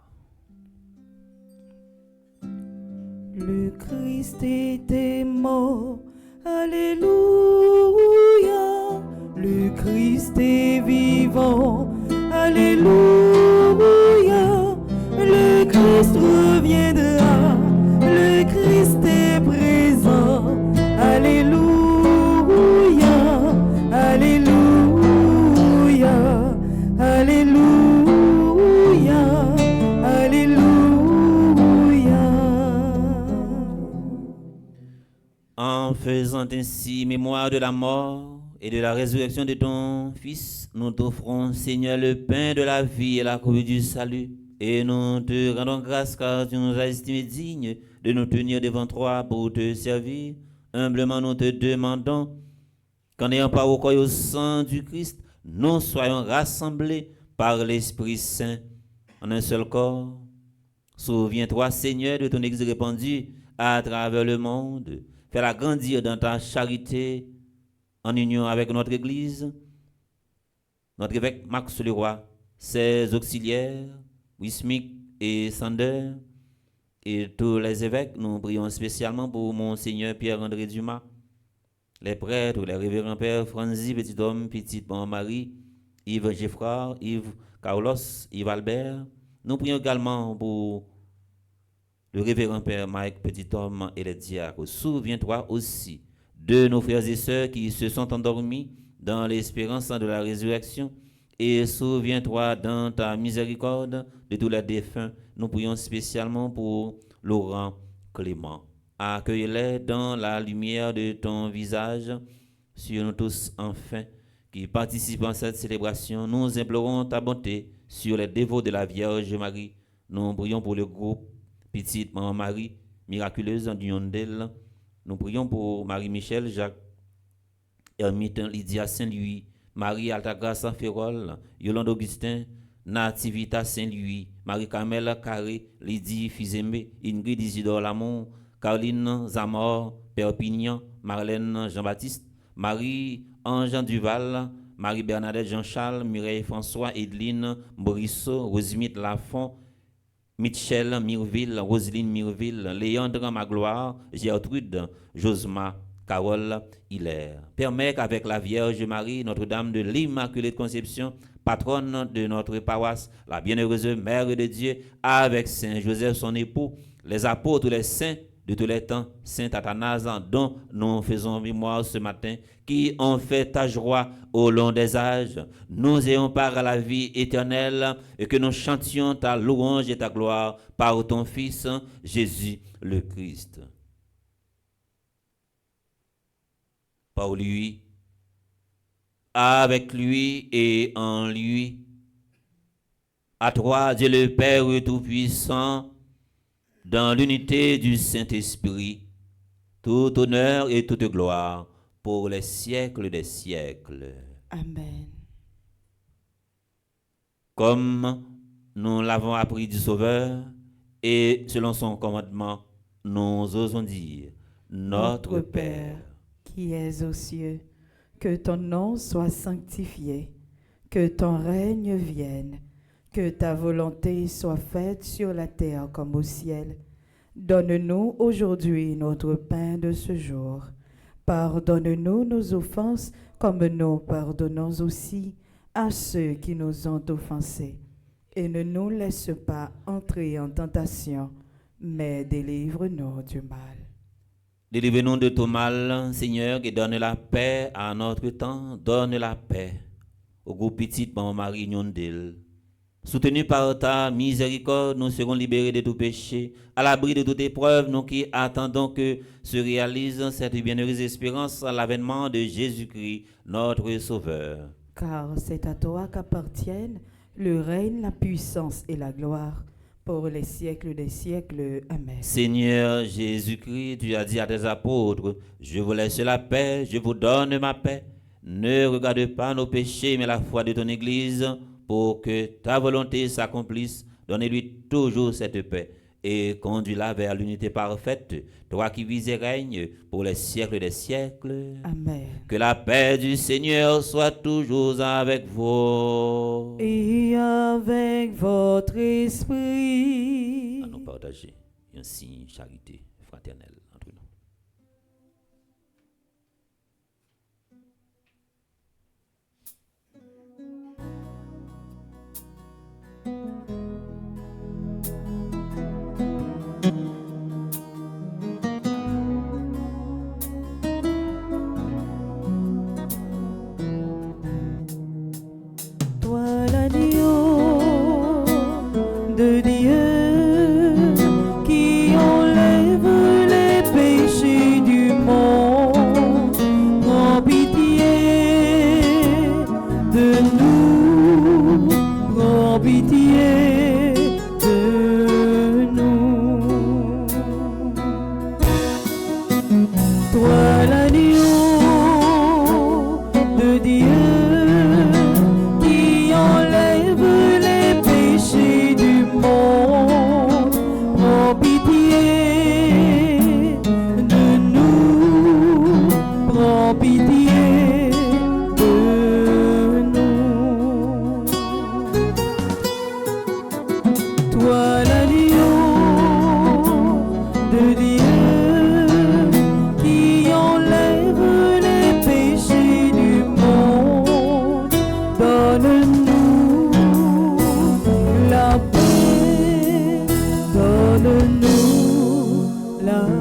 Le Christ était mort, alléluia. Le Christ est vivant, alléluia. Le Christ reviendra, le Christ est présent, alléluia, alléluia, alléluia, alléluia. En faisant ainsi mémoire de la mort et de la résurrection de ton Fils, nous t'offrons, Seigneur, le pain de la vie et la coupe du salut. Et nous te rendons grâce car tu nous as estimés dignes de nous tenir devant toi pour te servir. Humblement, nous te demandons qu'en ayant part au corps et au sang du Christ, nous soyons rassemblés par l'Esprit Saint en un seul corps. Souviens-toi, Seigneur, de ton Église répandue à travers le monde. Fais-la grandir dans ta charité en union avec notre Église, notre évêque Max Leroy, ses auxiliaires, Wismic et Sander, et tous les évêques. Nous prions spécialement pour Monseigneur Pierre-André Dumas, les prêtres, les révérends pères Franzi, petit homme, petite Marie, Yves Geffrard, Yves Carlos, Yves Albert. Nous prions également pour le révérend père Mike, petit homme et les diacres. Souviens-toi aussi de nos frères et sœurs qui se sont endormis dans l'espérance de la résurrection. Et souviens-toi dans ta miséricorde de tous les défunts. Nous prions spécialement pour Laurent Clément. Accueille-les dans la lumière de ton visage sur nous tous enfin qui participons à cette célébration. Nous implorons ta bonté sur les dévots de la Vierge Marie. Nous prions pour le groupe Petite Maman Marie, miraculeuse en Nyondel. Nous prions pour Marie-Michel, Jacques, Hermite, Lydia Saint-Louis, Marie Altagrace Ferrol, Yolande Augustin, Nativita Saint-Louis, Marie-Carmel Carré, Lydie Fizembe, Ingrid Isidore Lamont, Caroline Zamor, Perpignan, Marlène Jean-Baptiste, Marie-Ange Duval, Marie-Bernadette Jean-Charles, Mireille François, Edline Borisseau, Rosemite Lafont, Michel Mirville, Roselyne Mirville, Léandre Magloire, Gertrude, Josma, Carole Hilaire. Permets qu'avec la Vierge Marie, Notre-Dame de l'Immaculée Conception, patronne de notre paroisse, la bienheureuse Mère de Dieu, avec Saint Joseph son époux, les apôtres, les saints de tous les temps, Saint Athanase, dont nous faisons mémoire ce matin, qui ont fait ta joie au long des âges, nous ayons part à la vie éternelle et que nous chantions ta louange et ta gloire par ton Fils, Jésus le Christ. Par lui, avec lui et en lui, à toi, Dieu le Père Tout-Puissant, dans l'unité du Saint-Esprit, tout honneur et toute gloire pour les siècles des siècles. Amen. Comme nous l'avons appris du Sauveur, et selon son commandement, nous osons dire, Notre Père, qui es aux cieux, que ton nom soit sanctifié, que ton règne vienne, que ta volonté soit faite sur la terre comme au ciel. Donne-nous aujourd'hui notre pain de ce jour. Pardonne-nous nos offenses comme nous pardonnons aussi à ceux qui nous ont offensés. Et ne nous laisse pas entrer en tentation, mais délivre-nous du mal. Délivre-nous de tout mal, Seigneur, et donne la paix à notre temps. Donne la paix au groupe Petite Maman Marie Nyondel. Soutenus par ta miséricorde, nous serons libérés de tout péché, à l'abri de toute épreuve, nous qui attendons que se réalise cette bienheureuse espérance à l'avènement de Jésus-Christ, notre Sauveur. Car c'est à toi qu'appartiennent le règne, la puissance et la gloire, pour les siècles des siècles. Amen. Seigneur Jésus-Christ, tu as dit à tes apôtres, je vous laisse la paix, je vous donne ma paix. Ne regarde pas nos péchés, mais la foi de ton Église, pour que ta volonté s'accomplisse. Donnez-lui toujours cette paix et conduis-la vers l'unité parfaite, toi qui vis et règnes pour les siècles des siècles. Amen. Que la paix du Seigneur soit toujours avec vous. Et avec votre esprit. À nous partager un signe charité fraternelle entre nous. Toi l'agneau de Dieu qui enlève les péchés du monde, prends pitié de nous, prends pitié de nous. Toi l'agneau de Dieu qui enlève les péchés du monde, prends pitié de nous, prends pitié de nous. Toi l'agneau de Dieu qui enlève les péchés du monde, donne-nous la paix, donne-nous la paix.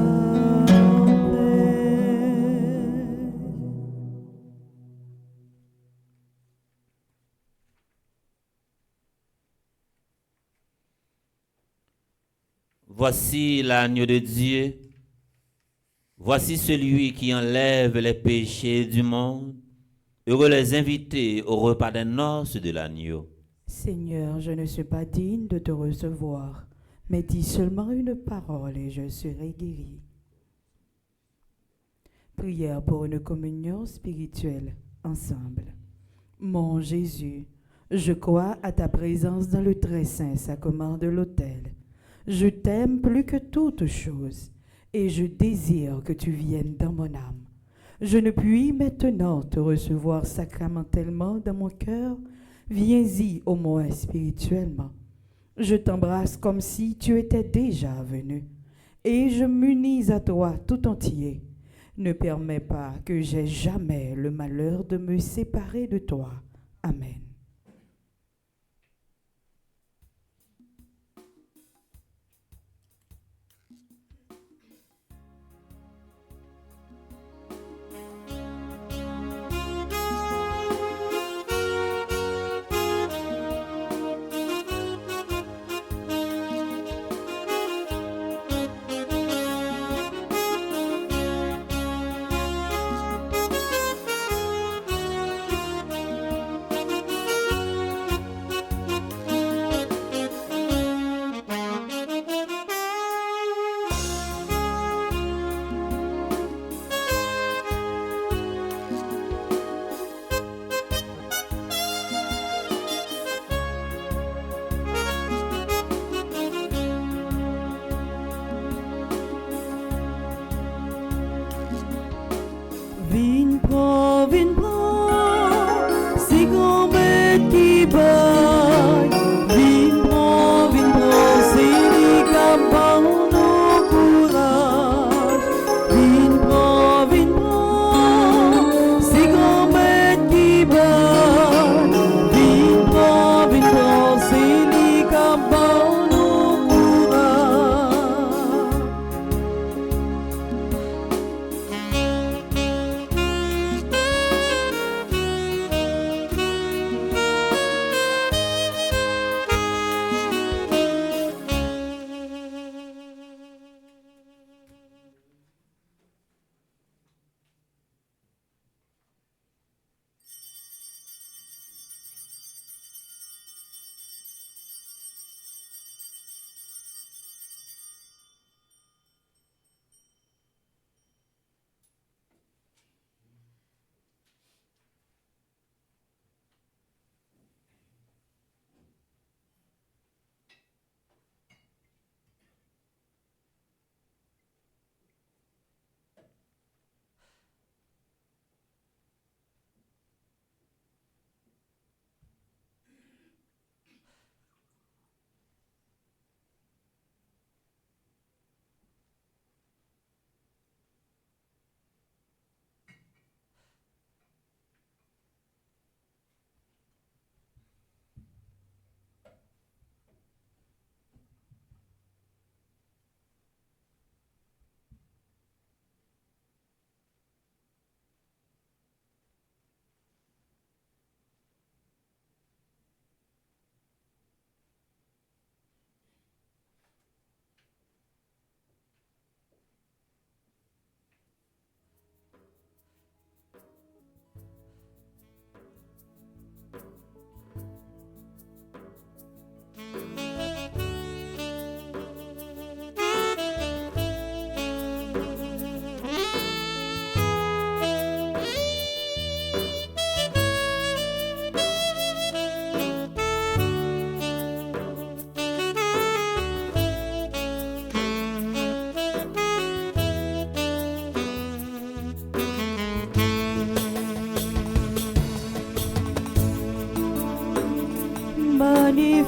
Voici l'agneau de Dieu. Voici celui qui enlève les péchés du monde. Heureux les invités au repas des noces de l'agneau. Seigneur, je ne suis pas digne de te recevoir, mais dis seulement une parole et je serai guéri. Prière pour une communion spirituelle ensemble. Mon Jésus, je crois à ta présence dans le très saint sacrement de l'autel. Je t'aime plus que toute chose et je désire que tu viennes dans mon âme. Je ne puis maintenant te recevoir sacramentellement dans mon cœur. Viens-y au moins spirituellement. Je t'embrasse comme si tu étais déjà venu et je m'unis à toi tout entier. Ne permets pas que j'aie jamais le malheur de me séparer de toi. Amen.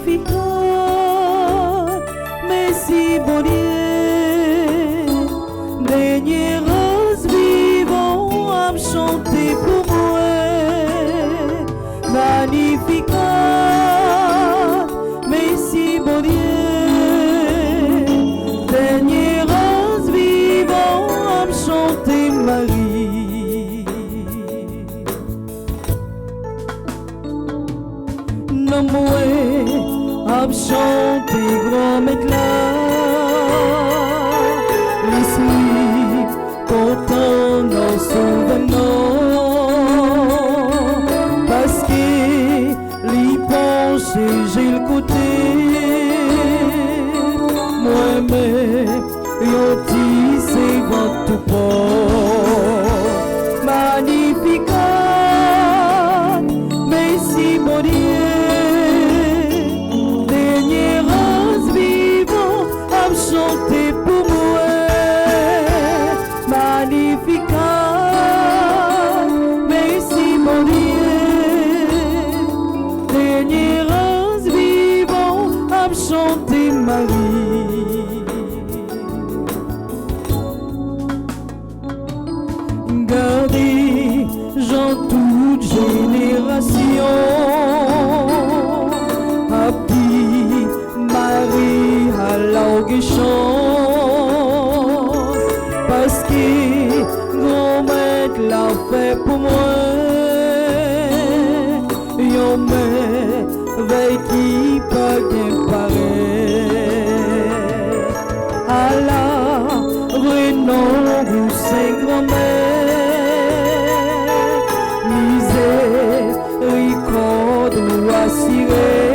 Magnificat, merci bon Dieu, dernier rose vivant à chanter pour moi. Magnificat, merci bon Dieu, dernier rose vivant à chanter Marie. Non moi à chanter grand métla, l'esprit content dans son venant, parce que l'y penche j'ai le côté, moi-même yon petit c'est votre port. Magnificat, merci bon Dieu, dernier rose vivant à chanter pour moi. Magnificat, merci mon Dieu, dernier rose vivant à chanter Marie. Gardez Jean toute génération, Happy Marie à l'orgue chance, parce que grand-mère l'a fait pour moi. Yon mère veille qui pas bien paraît. Allah, vrai nom vous c'est grand-mère, miséricorde ou assurée,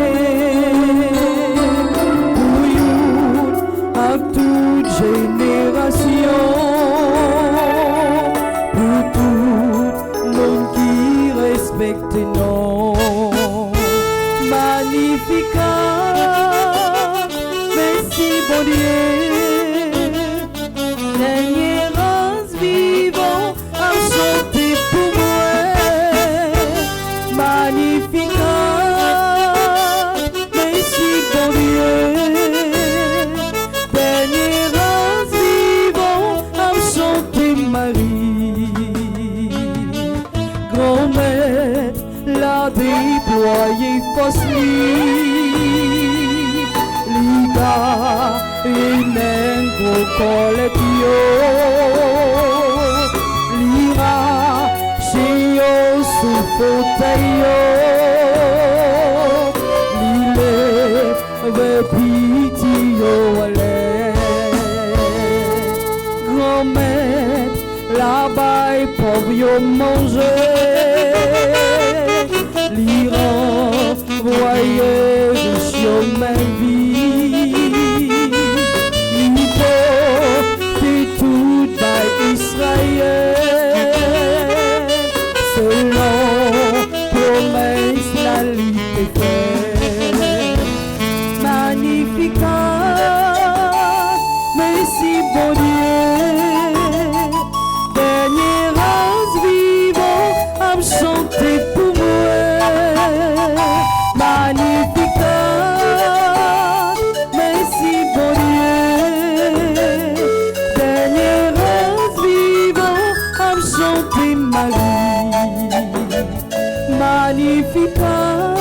pour you à toute génération, pour tout monde qui respecte non. Magnificat, merci bon Dieu, dernier rose vivant à chanter pour moi. Magnificat, merci bon Dieu, dernier rose vivant à chanter Marie. Grand-mère l'a déployé force Lida et Nengo Coletio, Lira chez yo sous fauteuil, Lile ve pitio allait. Grand-mère là-bas pauvre yo manger, l'Iran voyait le chemin vie, l'hypothèse tout by Israël, selon promesse la liberté. Magnificat, merci bon Dieu, dernier rose vivant à chanter pour moi. Magnificat, merci bon Dieu, dernier rose vivant à chanter Marie. Magnificat,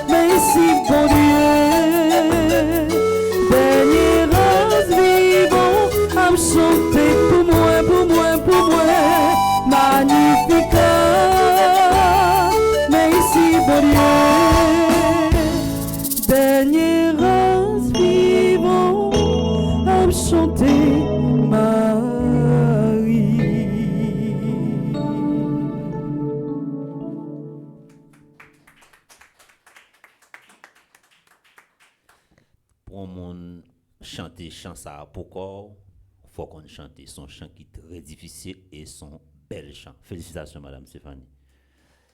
merci bon Dieu, dernier rose vivant à chanter pour moi, pour moi, pour moi. Magnificat, merci bon Dieu, dernier rose vivant à chanter Marie. Pour mon chanter chant ça pourquoi faut qu'on chante son chant qui est très difficile et son bel chant. Félicitations madame Stéphanie.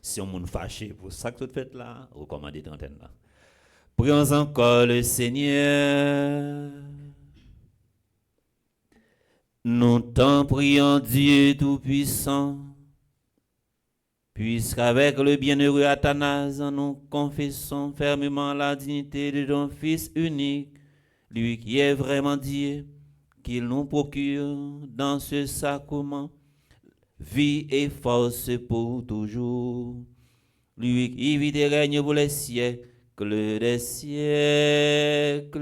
Si on moun fâché pour ça que vous faites là, recommandez trentaine là. Prions encore le Seigneur. Nous t'en prions Dieu tout-puissant, Puisqu'avec le bienheureux Athanase, nous confessons fermement la dignité de ton Fils unique, lui qui est vraiment Dieu, qu'il nous procure dans ce sacrement vie et force pour toujours. Lui qui vit et règne pour les siècles des siècles.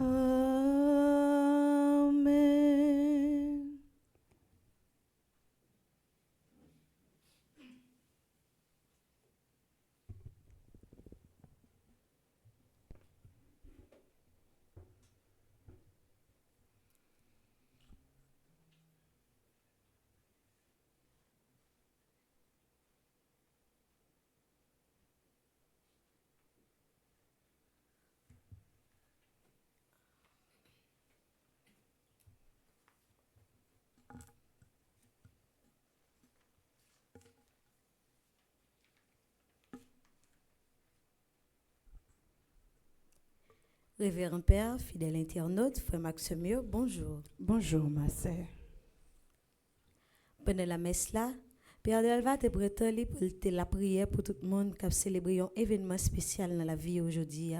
Amen. Révérend Père, fidèle internaute, frère Maxime, bonjour. Bonjour, ma sœur. Pendant la messe là, Père Delva te prête pour la prière pour tout le monde qui a célébré un événement spécial dans la vie aujourd'hui.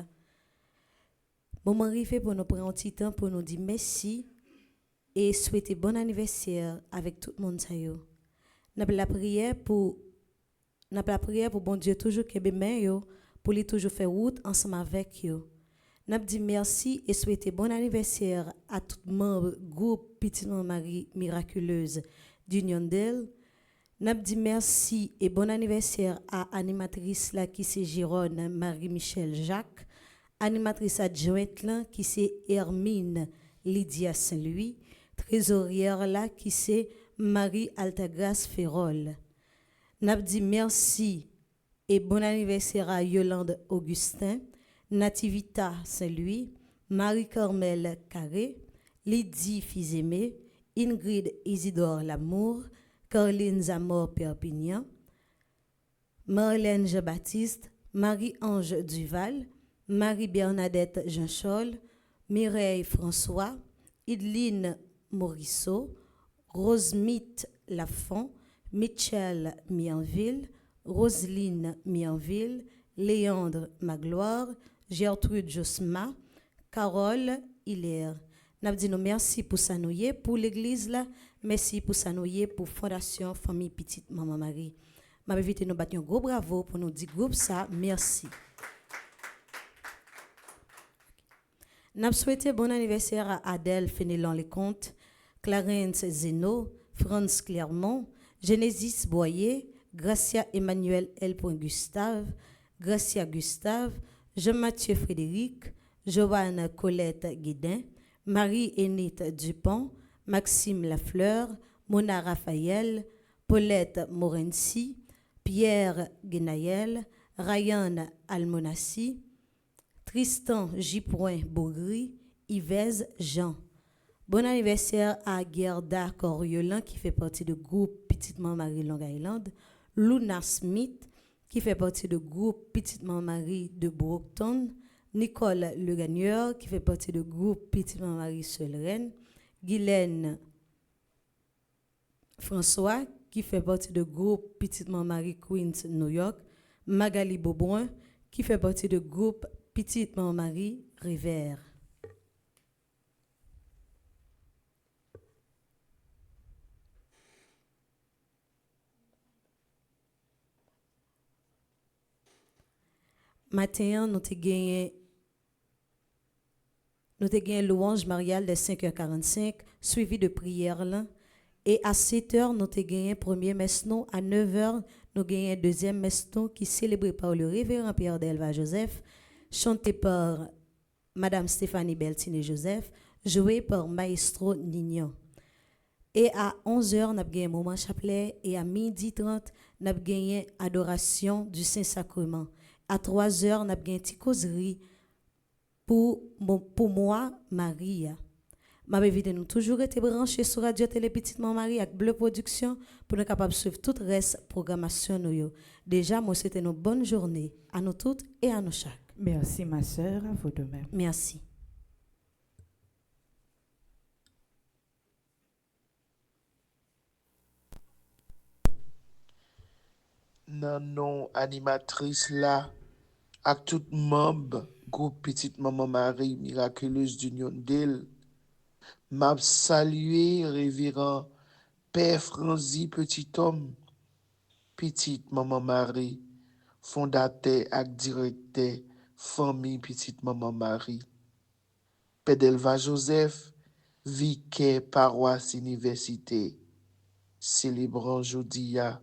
Moment arrivé pour nous prendre un petit temps pour nous dire merci et souhaiter bon anniversaire avec tout le monde. Nous avons la prière pour bon Dieu toujours que bien pour lui toujours faire route ensemble avec yo. Nous dit merci et souhaiter bon anniversaire à tout membre groupe Petite Maman Marie Miraculeuse d'Union d'elle. Nous dit merci et bon anniversaire à animatrice là qui c'est Gironne Marie-Michel Jacques, animatrice adjointe là qui c'est Hermine Lydia Saint-Louis, trésorière là qui c'est Marie Altagrace Ferrol. Nous dit merci et bon anniversaire à Yolande Augustin, Nativita Saint-Louis, Marie-Carmel Carré, Lydie Fils-Aimé, Ingrid Isidore Lamour, Caroline Zamor Perpignan, Marlène Jean-Baptiste, Marie-Ange Duval, Marie-Bernadette Jean-Chol, Mireille François, Idline Morisseau, Rosemite Lafont, Michel Mianville, Roseline Mianville, Léandre Magloire, Gertrude Josma, Carole Hilaire. Nous disons merci pour ça pour l'église là, merci pour ça pour Fondation Famille Petite Maman Marie. M'a invité nous battre un gros bravo pour nous dire groupe ça, merci. Nous souhaitons bon anniversaire à Adèle Fénélon Lecomte, Clarence Zeno, Franz Clermont, Genesis Boyer, Gracia Emmanuel L. Gustave, Gracia Gustave, Jean-Mathieu Frédéric, Joanne Colette Guédin, Marie-Énite Dupont, Maxime Lafleur, Mona Raphaël, Paulette Morency, Pierre Guénaël, Ryan Almonassi, Tristan J. Bougri, Yves Jean. Bon anniversaire à Gerda Coriolan qui fait partie du groupe Petite Maman Marie Long Island, Luna Smith qui fait partie du groupe Petite Maman Marie de Brockton, Nicole Le Gagneur qui fait partie du groupe Petite Maman Marie Seul-Reine, Guylaine François qui fait partie du groupe Petite Maman Marie Queens New York, Magali Beaubrun qui fait partie du groupe Petite Maman Marie Rivière. Matin, nous avons gagné louange mariale de 5h45, suivi de prière là. Et à 7h, nous avons gagné premier mesnon. À 9h, nous avons gagné deuxième mesnon qui est célébré par le révérend Pierre Delva Joseph, chanté par Madame Stéphanie Beltine Joseph, joué par Maestro Nignon. Et à 11h, nous avons gagné moment chapelet. Et à 12h30, nous avons gagné adoration du Saint-Sacrement. À 3h, nous avons gagné une causerie pour moi, Marie. Ma invité nous toujours été branchés sur Radio Télé Petite Maman Marie avec Bleu Production pour nous capables de suivre tout le reste programmation. Déjà, moi, c'était une bonne journée à nous toutes et à nous chaque. Merci, ma sœur, à vous de même. Merci. nan non animatrice là, ak tout membre groupe Petite Maman Marie Miraculeuse d'Union d'Île, m'a salué révérend Père Franzi Petit Homme, Petite Maman Marie, fondateur ak directeur famille Petite Maman Marie. Père Delva Joseph, vicaire paroisse université, célébrant Jodia,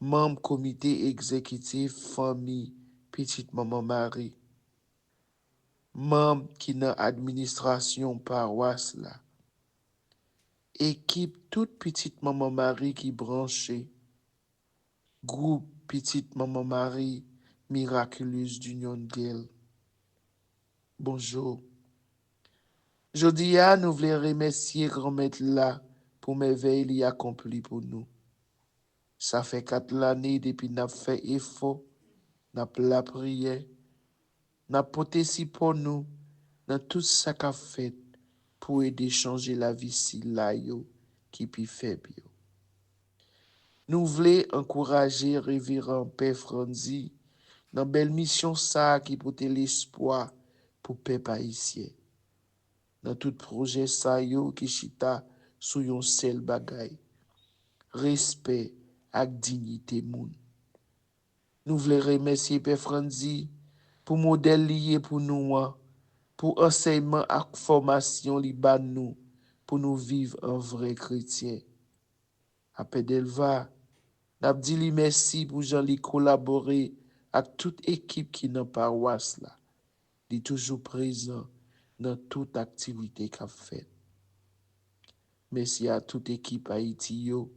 membre comité exécutif famille Petite Maman Marie, membre qui dans administration paroisse là, équipe toute Petite Maman Marie qui branchée, groupe Petite Maman Marie Miraculeuse d'Union d'Île. Bonjour. Jodia, nous voulons remercier grand-maître là pour merveille qu'il a accompli pour nous. Ça fait 4 années depuis n'a fait effort, n'a la prière, n'a porté si pour nous dans tout ça qu'a fait pour aider changer la vie si là yo qui pi faible yo. Nous voulons encourager révérend Père Franzi dans belle mission ça qui porte l'espoir pour peuple haïtien. Dans tout projet ça yo qui chita sous yon seul bagay, respect ak dignité moun. Nous voulons remercier Père Franzi pour modèle lié pour nous, pour enseignement ak formation li ban nous, pour nous vivre un vrai chrétien. Après Delva, n'a dit li merci pour Jean li collaborer avec toute équipe qui dans paroisse là. Il est toujours présent dans toute activité qu'a fait. Merci à toute équipe Haïti yo,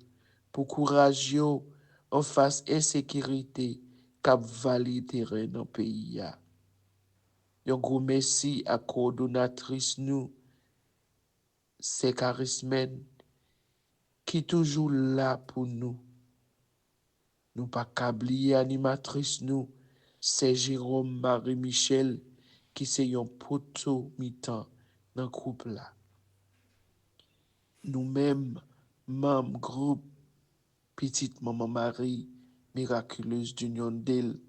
pour courage yo en face insécurité qu'a valé terrain dans pays ya. Un gros merci à coordonnatrice nous, c'est Charismen, qui toujours là pour nous. Nous pas qu'oublier animatrice nous, c'est Jérôme Marie-Michel, qui c'est un poteau mi-temps dans le groupe là. Nous-mêmes, membres groupe Petite Maman Marie Miraculeuse d'Union d'Île,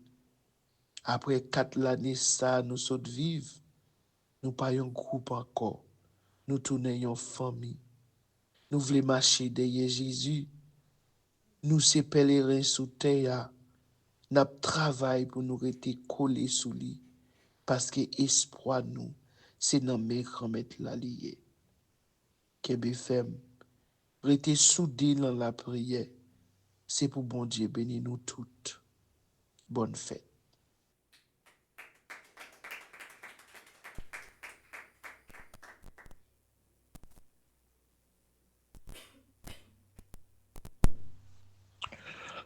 après 4 années ça, nous sommes vivre, nous pas un groupe encore, nous tournons en famille. Nous voulons marcher derrière Jésus, nous sommes pèlerins sous terre, nous travaillons pour nous rester collés sous lui, parce que espoir nous, c'est dans mes grand-mères la lié. Kebe femme, rester soudés dans la prière, c'est pour bon Dieu bénir nous toutes. Bonne fête.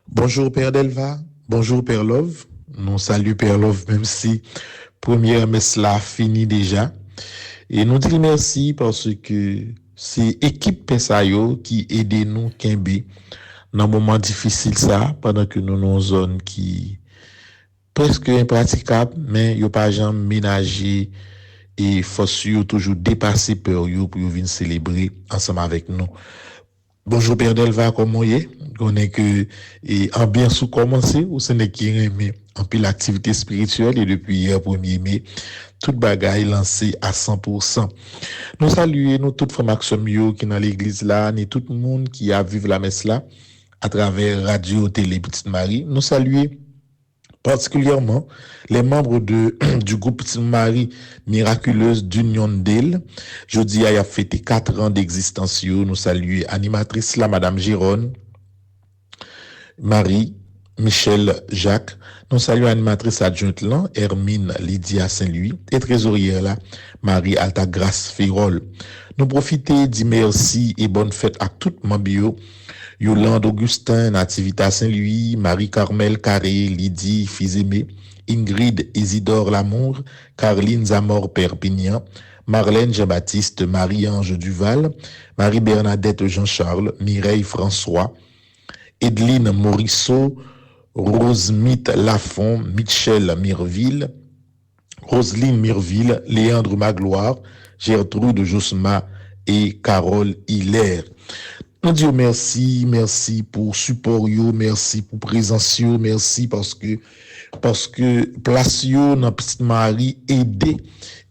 Bonjour Père Delva, bonjour Père Love. Nous saluons Père Love même si première messe là fini déjà. Et nous disons merci parce que c'est l'équipe Pensayo qui aide nous Kembe dans un moment difficile ça pendant que nous dans une zone qui presque impraticable mais yo pas jamais ménager et force yo toujours dépasser peur yo pour venir célébrer ensemble avec nous. Bonjour Père Delva, comment y est? On est que ambiance sous commencé ou ce n'est qui remet en pile l'activité spirituelle et depuis hier 1er mai toute bagaille lancée à 100%. Nous saluons nous toute formation mio qui dans l'église là, et tout le monde qui a vécu la messe là à travers radio télé Petite Marie. Nous saluons particulièrement les membres du groupe Petite Marie Miraculeuse d'Union d'Île. Jeudi a fêté 4 ans d'existence. Nous saluons animatrice là, Madame Gironne, Marie, Michel Jacques. Nous saluons animatrice adjointe là, Hermine Lydia Saint-Louis, et trésorière là, Marie Altagrace Férol. Nous profitons d'y merci et bonne fête à tout le monde. Yolande Augustin, Nativita Saint-Louis, Marie-Carmel Carré, Lydie Fizemé, Ingrid Isidore Lamour, Caroline Zamor Perpignan, Marlène Jean-Baptiste, Marie-Ange Duval, Marie-Bernadette Jean-Charles, Mireille François, Edeline Morisseau, Rosemite Lafont, Michel Mirville, Roselyne Mirville, Léandre Magloire, Gertrude Josma et Carole Hilaire. On dit merci pour support yo, merci pour présence yo, merci parce que place yo dans Petite Marie aider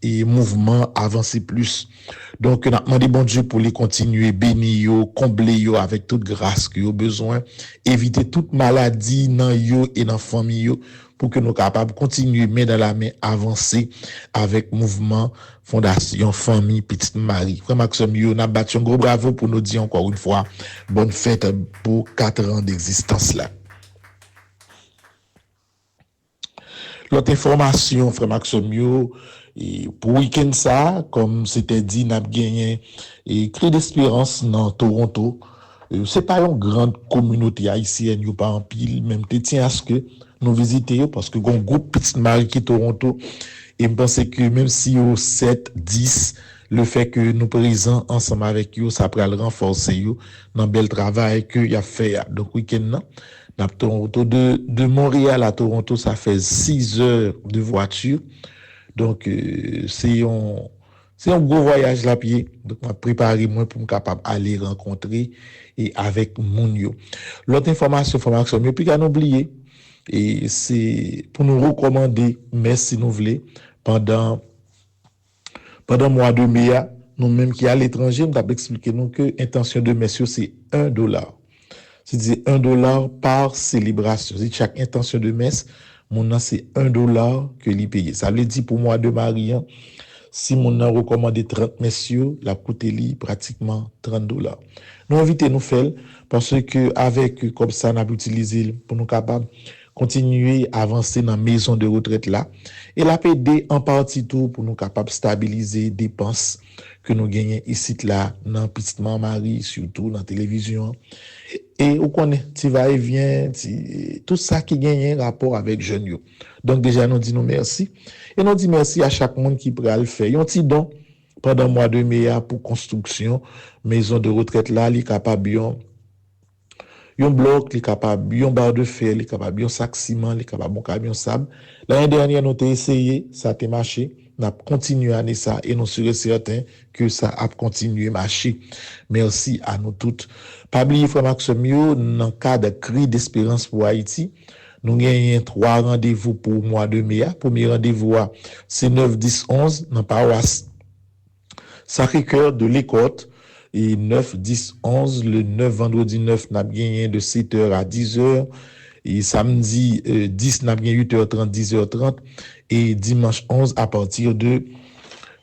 et mouvement avancer plus. Donc, on a demandé bon Dieu pour les continuer, bénir yo, combler yo avec toute grâce que yo besoin, éviter toute maladie dans yo et dans famille yo, pour que nous capables de continuer main dans la main, avancer avec mouvement, fondation, famille, Petite Marie. Frère Maxime, yo, n'a battu un gros bravo pour nous dire encore une fois, bonne fête pour 4 ans d'existence là. L'autre information, frère Maxime, yo, et pour week-end ça, comme c'était dit, n'a gagné et Cri d'Espérance dans Toronto. C'est pas une grande communauté haïtienne, yo pas en pile, même te tient à ce que nous visiter parce que gon groupe Petite Marie qui Toronto et me pense que même si yo 7 10 le fait que nous présents ensemble avec yo ça pourra le renforcer yo dans bel travail que y a fait donc week-end là Toronto de Montréal à Toronto ça fait 6 heures de voiture donc c'est un gros voyage là pied donc m'a préparé moi pour me capable aller rencontrer et avec moun yo l'autre information mieux puis qu'à n'oublier et c'est pour nous recommander messe si nous voulons pendant mois de mai nous même qui à l'étranger nous avons expliqué nous que intention de messe c'est $1 c'est-à-dire $1 par célébration c'est chaque intention de messe mon c'est $1 que li paye ça veut dire pour mois de Marie si mon a recommandé 30 messieurs la coûté li pratiquement $30 nous inviter nous faire parce que avec comme ça on a utilisé pour nous capable continuer à avancer dans la maison de retraite là et la aider en partie tout pour nous capable stabiliser dépenses que nous gagnons ici là dans Petite Marie surtout dans la télévision et on connaît tu vas et viens tout ça qui gagne rapport avec jeunes yo donc déjà nous dit nous merci et nous dit merci à chaque monde qui prêt à le faire un petit don pendant mois de mai pour construction maison de retraite là li capable yon bloc, li capable, yon barre de fer, li capable, yon sac ciment, li capable, bon camion sable. L'année dernière, nous avons essayé, ça a marché. Nous avons continué à faire ça et nous sommes certains que ça a continué à marcher. Merci à nous toutes. Pas oublier, frère Maxime, dans le cadre de Cri d'Espérance pour Haïti, nous avons 3 rendez-vous pour le mois de mai. Premier rendez-vous, c'est 9, 10, 11 dans la paroisse Sacré-Cœur de l'Écoute. Et 9, 10, 11, le 9, vendredi 9, n'a gagné de 7h à 10h. Et samedi 10, n'a gagné 8h30, 10h30. Et dimanche 11, à partir de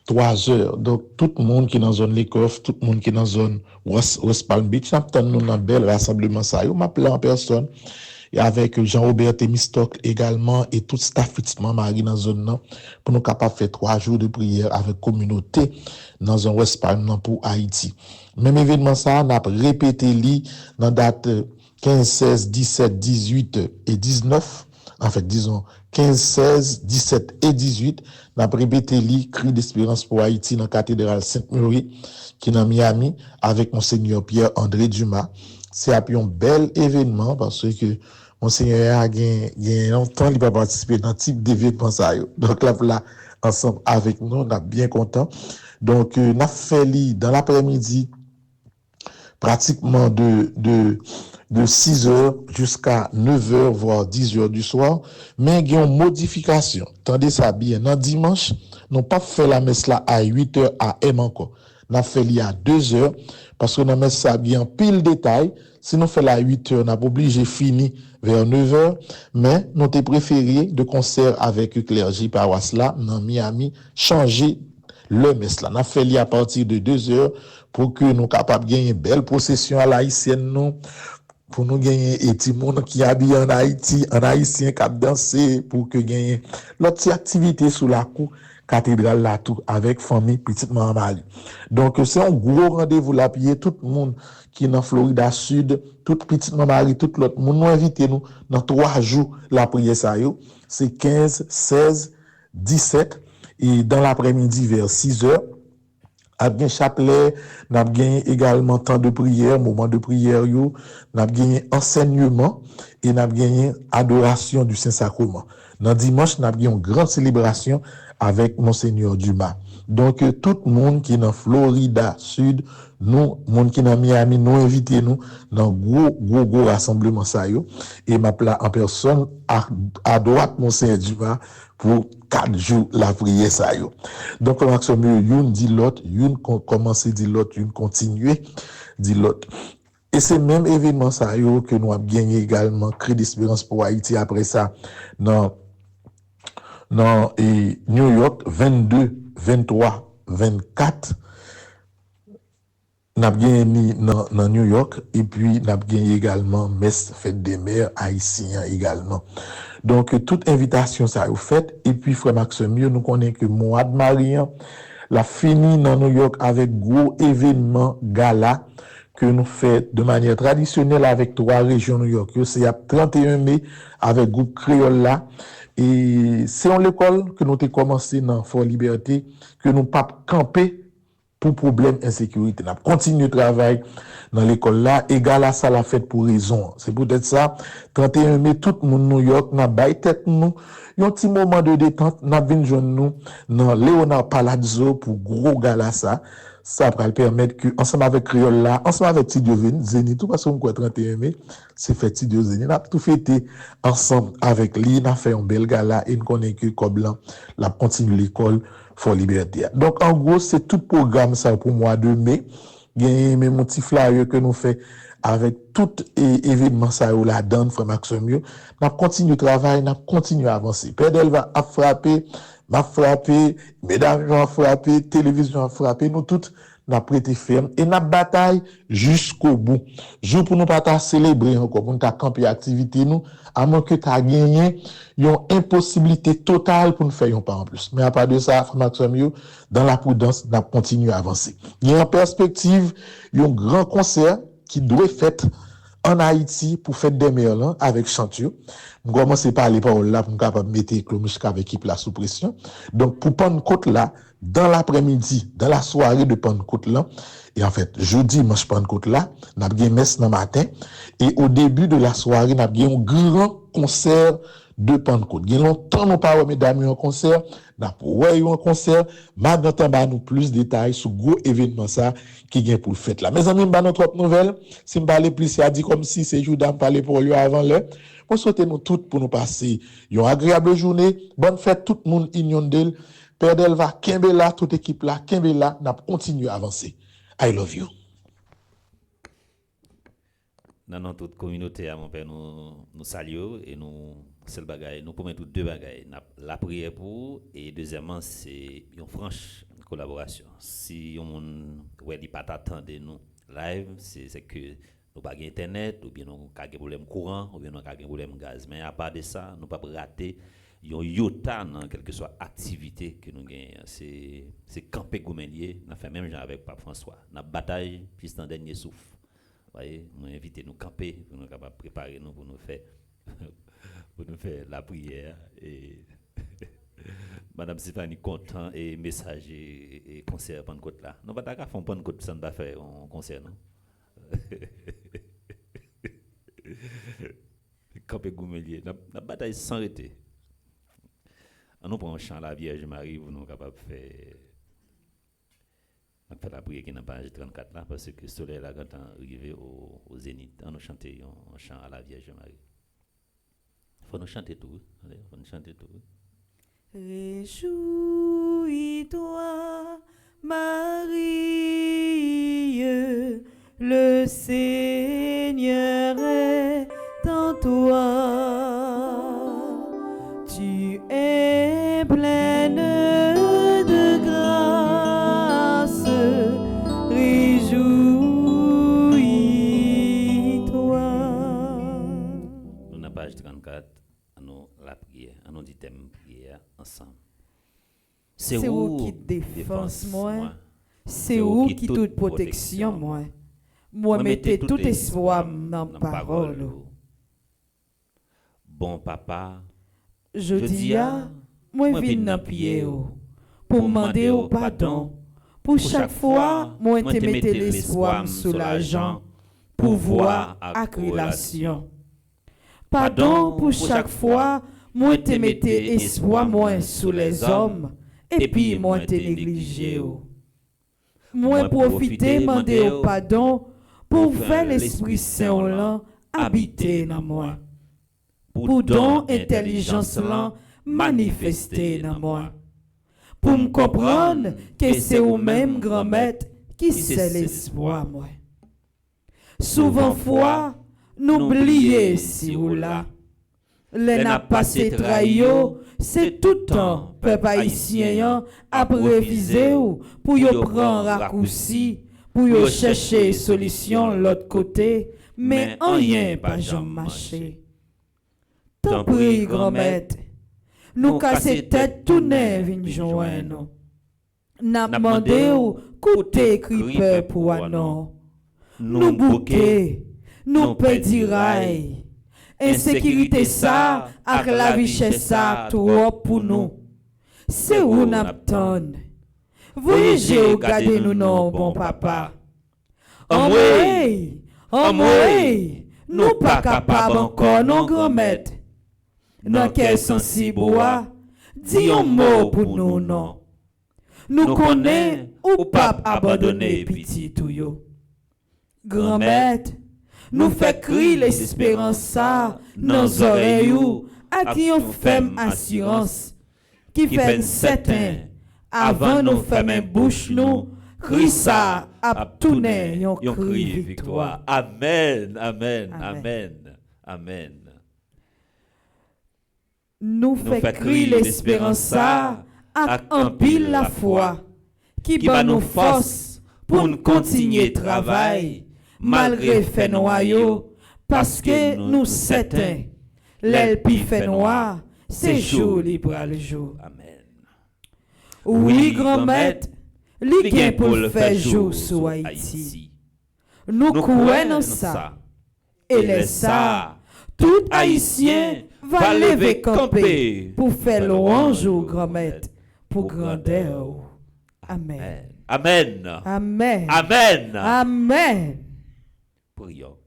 3h. Donc, tout le monde qui est dans la zone Lécoff, tout le monde qui est dans la zone West Palm Beach, nous avons un bel rassemblement. Ça, on m'appelle en personne. Et avec Jean-Robert Temistock également et tout staff Petite Marie dans la zone pour nous capables de faire 3 jours de prière avec communauté dans un West Palm pour Haïti. Même événement ça, on a répété li dans date 15, 16, 17, 18 et 19. En fait, disons 15, 16, 17 et 18. On a répété li Cri d'Espérance pour Haïti dans la cathédrale Sainte-Marie qui est dans Miami avec Monseigneur Pierre-André Dumas. C'est un bel événement parce que Monseigneur a gagné longtemps, il va participer dans ce type d'événement ça. Donc là, ensemble avec nous, on est bien content. Donc, on a fait dans l'après-midi, pratiquement de 6h jusqu'à 9h, voire 10h du soir. Mais il y a une modification. Tendez ça bien. Dans dimanche, nous n'avons pas fait la messe là à 8h AM encore. On a fait à 2h parce que nous avons mis ça bien pile détail. Si nous faisons à 8h, on n'a pas obligé fini vers 9h, mais nous avons préféré de concert avec le clergé paroisse là, dans Miami, changer le messe là. On a fait à partir de 2h pour que nous soyons capables de gagner une belle procession à l'haïtienne, nous, pour nous gagner et tout le monde qui habille en Haïti, en haïtien qui a dansé, pour que gagner l'autre activité sous la cour cathédrale là tout avec famille Petite Marie. Donc c'est un gros rendez-vous là pied tout le monde qui est dans Florida Sud, toute Petite Marie, tout l'autre monde nous inviter nous dans 3 jours la prière ça yo, c'est 15, 16, 17 et dans l'après-midi vers 6h a bien chapelet, n'a gagné également temps de prière, moment de prière yo, n'a gagné enseignement et n'a gagné adoration du Saint-Sacrement. Dans dimanche, nous avons une grande célébration avec Monseigneur Dumas. Donc, tout le monde qui est dans Florida Sud, nous, monde qui est dans Miami, nous invitons nous dans gros rassemblement ça yo. Et m'a en personne à droite Monseigneur Dumas pour 4 jours la prière ça yo. Donc, comme une dit l'autre, une commence dit l'autre, une continue dit l'autre. Et c'est même événement ça yo que nous avons gagné également Cri d'espérance pour Haïti après ça dans New York 22, 23, 24 n'a gagné dans New York et puis n'a gagné également messe fête des mères haïtiens également. Donc toute invitation ça est faite et puis frère Maxime nous connaît que mois de Marian la fini dans New York avec gros événement gala que nous fait de manière traditionnelle avec 3 régions New York. C'est à 31 mai avec groupe créole là. Et c'est en l'école que nous avons commencé dans Fort Liberté, que nous pas camper pour problème insécurité. Nous avons continué le travail dans l'école là, égal à ça la fête pour raison. C'est peut-être ça, 31 mai, tout le monde New York, n'a bail tête nous, un petit moment de détente, n'a vinn joindre nous dans Leonard Palazzo pour gros gala ça. Ça va permettre que, ensemble avec Créole là, ensemble avec Tidio Zénith, tout parce qu'on quoi 31 mai, c'est fait Tidio Zénith. On a tout fêté ensemble avec lui, on a fait un bel gala et on connaît que Coblan, la continue l'école Fort Liberté. Donc, en gros, c'est tout programme ça pour mois de mai. Il y a même un petit flyer que nous fait avec tout événement ça ou la donne, frère Maxime. On continue le travail, on continue à avancer. Père Delva a frappé, m'a frappé, mesdames ont frappé, télévision a frappé, nous toutes n'a prêté ferme et n'a bataille jusqu'au bout. Jour pour nous pas célébrer encore, pour nous camper activité nous, à moins que tu as gagné, il y a une impossibilité totale pour nous faire un pas en plus. Mais à part de ça, Maxime, dans la prudence, n'a continué à avancer. Il y a en perspective, il y a un grand concert qui doit être fait en Haïti pour faire des Merlans avec Chantio. Nous commençons par les paroles là pour nous capable mettre Clomusca avec équipe là sous pression. Donc pour Pentecôte là, dans l'après-midi, dans la soirée de Pentecôte là, et en fait, jeudi, dimanche Pentecôte là, nous avons une messe dans le matin et au début de la soirée, nous avons un grand concert de Pentecôte. Il y a longtemps nous pas mesdames un concert, nous avons un concert, maintenant bah nous plus de détails sur gros événement ça qui vient pour le fête là. Mes amis, bah notre autre nouvelle, si me parler plus ça dit comme si c'est jour d'am parler pour lui avant l'heure. Pour souhaiter nous toutes pour nous passer une agréable journée, bonne fête tout le monde union d'elle. Père Delva, Kimbela, toute équipe là, Kimbela, n'a continué à avancer. I love you. Dans toute communauté, mon père, nous saluons et nous, seul bagaille, nous promettons 2 bagailles. La prière pour, et deuxièmement, c'est une franche collaboration. Si on ne dit pas t'attendre nous live, c'est que nous n'avons pas internet, ou bien nous avons des problèmes courant, ou bien nous avons des problèmes gaz. Mais à part de ça, nous ne pouvons pas rater un iota dans quelle que soit activité que nous gagnons. C'est camper goumenier, nous fait même genre avec Pape François. Nous bataille jusqu'en dernier souffle. Vous voyez, nous invitons nous camper pour nous capables préparer nous pour nous faire la prière et Madame Stéphanie content et message et concert Pentecôte là. Nous pas faire un Pentecôte sans pas faire un concert non. Camper goumelier, la bataille sans arrêter. Nous prenons un chant à la Vierge Marie pour nous capables de faire la prière qui n'a pas 34 là parce que le soleil là quand arrivé au zénith, nous chanter un chant à la Vierge Marie. Faut nous chanter tout, faut nous chanter tout. Réjouis-toi, Marie, le Seigneur est en toi. Tu es pleine de grâce, réjouis-toi. Nous, dans page 34, nous la prière, nous dit thème prière ensemble. C'est où qui défense moi, c'est où qui toute protection moi. Moi mettez tout espoir dans la parole. Bon papa, je dis moi viens dans pied pour demander au pardon. Pour chaque fois, moi te mettez l'espoir sur l'argent, pouvoir, accréation. Pardon pour chaque fois, Moi te mette espoir moi sous les hommes, et puis moi te négligé. Moi profiter, demander au pardon, pour faire l'Esprit Saint là habiter dans moi. Pour don intelligence là manifester dans moi. Pour me comprendre que c'est au même grand maître qui c'est l'espoir moi. Souvent fois, n'oubliez si ou là. Les n'a passé trayo, c'est tout le temps, peuple haïtien a révisé ou pour y prendre raccourci, pour y chercher solution l'autre côté, mais rien pas jamais marché. Tant pis, grand maître, nous casser tête tout neuf vin joindre. N'a demandé ou coûter creeper pour non. Nous bouquet, nous pédiraille. Insécurité ça, avec la richesse ça, trop pour nous. C'est où n'attend. Voyagez ou gardez nous non, bon papa. En moi, nous pas capables encore, non grand maître. Dans quel sens si bois, dis un mot pour nous non. Nous connaissons ou pas abandonner petit tout yo. Grand maître, nous fait crier l'espérance ça dans nos oreilles à qui on fait assurance qui fait certain avant nous faire même bouche nous crie ça à tourner yon cri victoire. Amen, amen, amen, amen. Nous fait crier l'espérance ça à en pile la foi qui bat nous force pour nous continuer travail malgré fait noyau, parce que nous certains, l'aile pi fait noir, c'est jour libre le jour. Amen. Oui, grand maître, li gen pour le faire jour sur Haïti. Nous croyons ça. Et les ça, tout Haïtien va lever camper pour faire louange au grand maître, pour grandeur. Amen. Amen. Amen. Amen. Amen. Prions.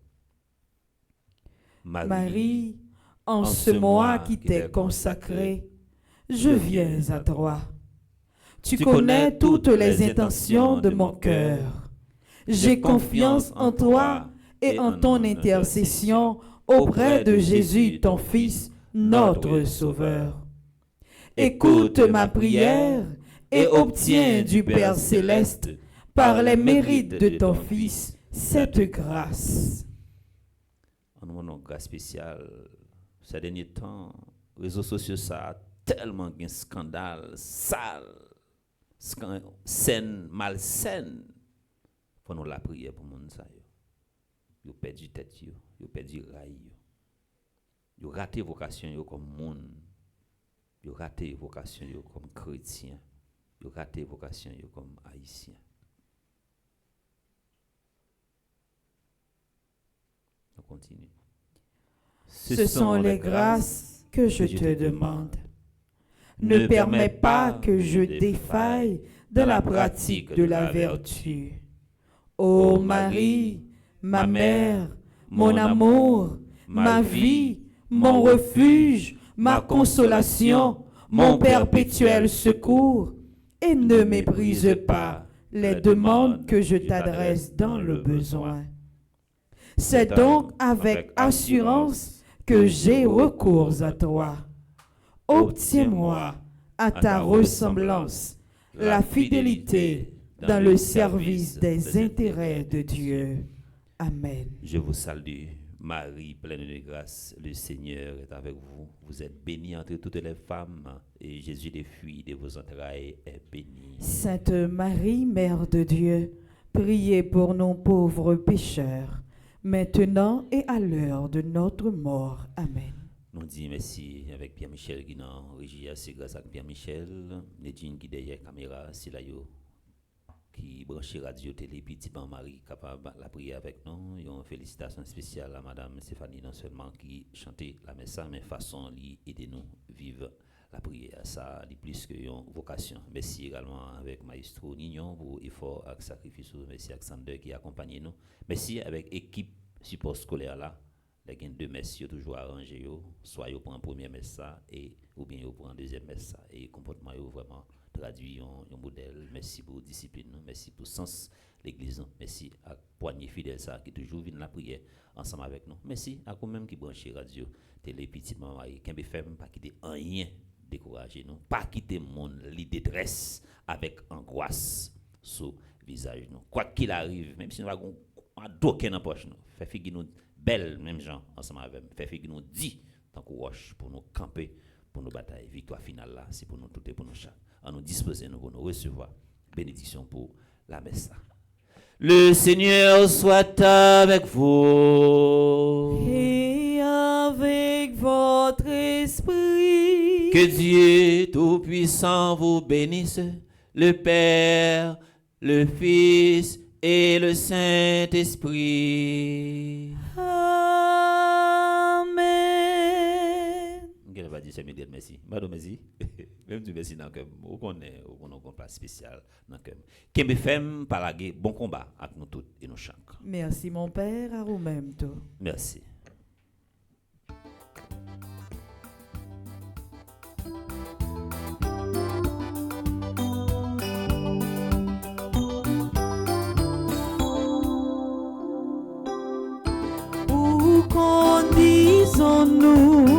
Marie, en ce mois qui t'est consacré, je viens à toi. Tu connais toutes les intentions de mon cœur. J'ai confiance en toi et en ton intercession auprès de Jésus, ton Fils, notre Sauveur. Écoute ma prière et obtiens du Père céleste, par les mérites de ton Fils, cette grâce. En mon grâce spéciale, ces derniers temps, les réseaux sociaux, ça a tellement de scandale, sale, scène, malsaine. Pour nous la prière pour mon ça. Yo perdu tête, yo perdu rail. Yo raté vocation yo comme monde. Yo raté vocation yo comme chrétien. Yo raté vocation yo comme haïtien. On continue. Ce sont les grâces que je te demande. Ne permets pas que je défaille de la pratique de la vertu. Ô Marie, ma mère, mon amour, ma vie, mon refuge, ma consolation, mon perpétuel secours, et ne méprise pas les demandes que je t'adresse dans le besoin. C'est donc avec assurance que j'ai recours à toi. Obtiens-moi à ta ressemblance la fidélité dans le service des intérêts de Dieu. Amen. Je vous salue, Marie, pleine de grâce. Le Seigneur est avec vous. Vous êtes bénie entre toutes les femmes, et Jésus, le fruit de vos entrailles, est béni. Sainte Marie, Mère de Dieu, priez pour nous pauvres pécheurs, maintenant et à l'heure de notre mort. Amen. Nous disons merci avec Pierre-Michel qui n'a régi assez grâce à Pierre-Michel. Nedine qui derrière la caméra, c'est là qui branche radio télé petit Marie capable la prier avec nous. Une félicitation spéciale à Madame Stéphanie non seulement qui chantait la messe mais façon li aider nous vivre la prière ça plus que une vocation. Merci également avec Maestro Nignon pour effort et sacrifice. Merci Alexander qui accompagne nous. Merci avec équipe support scolaire là. Les gains deux messes toujours arrangés, soit yo prend premier messe ça et ou bien yo prend deuxième messe ça et comportement yo vraiment traduit un modèle. Merci pour discipline, merci pour sens l'église, merci à poignée fidèle ça qui toujours vient la prière ensemble avec nous. Merci à vous même qui branché radio télé petit maman Kembe FM pas quitter rien décourager nous, pas quitter monde li détresse avec angoisse sur visage nous. Quoi qu'il arrive, même si nous avons un doquet dans poche nous, fait figure nous belle même gens ensemble avec nous, fait figure nous dit tant qu'on roche pour nous camper pour nos batailles. Victoire finale là, c'est pour nous tout et pour nous chaque. À nous disposer nous pour nous recevoir bénédiction pour la messe. Le Seigneur soit avec vous. Et avec votre esprit. Que Dieu Tout-Puissant vous bénisse, le Père, le Fils et le Saint-Esprit. Amen. Je ne vais pas dire merci. Madame, merci. Même du merci dans le cœur. On connaît un place spécial dans le cœur. Kembe FM, Palagé, bon combat avec nous tous et nous chaque. Merci mon Père, à vous-même tout. Merci. Où conduisons-nous?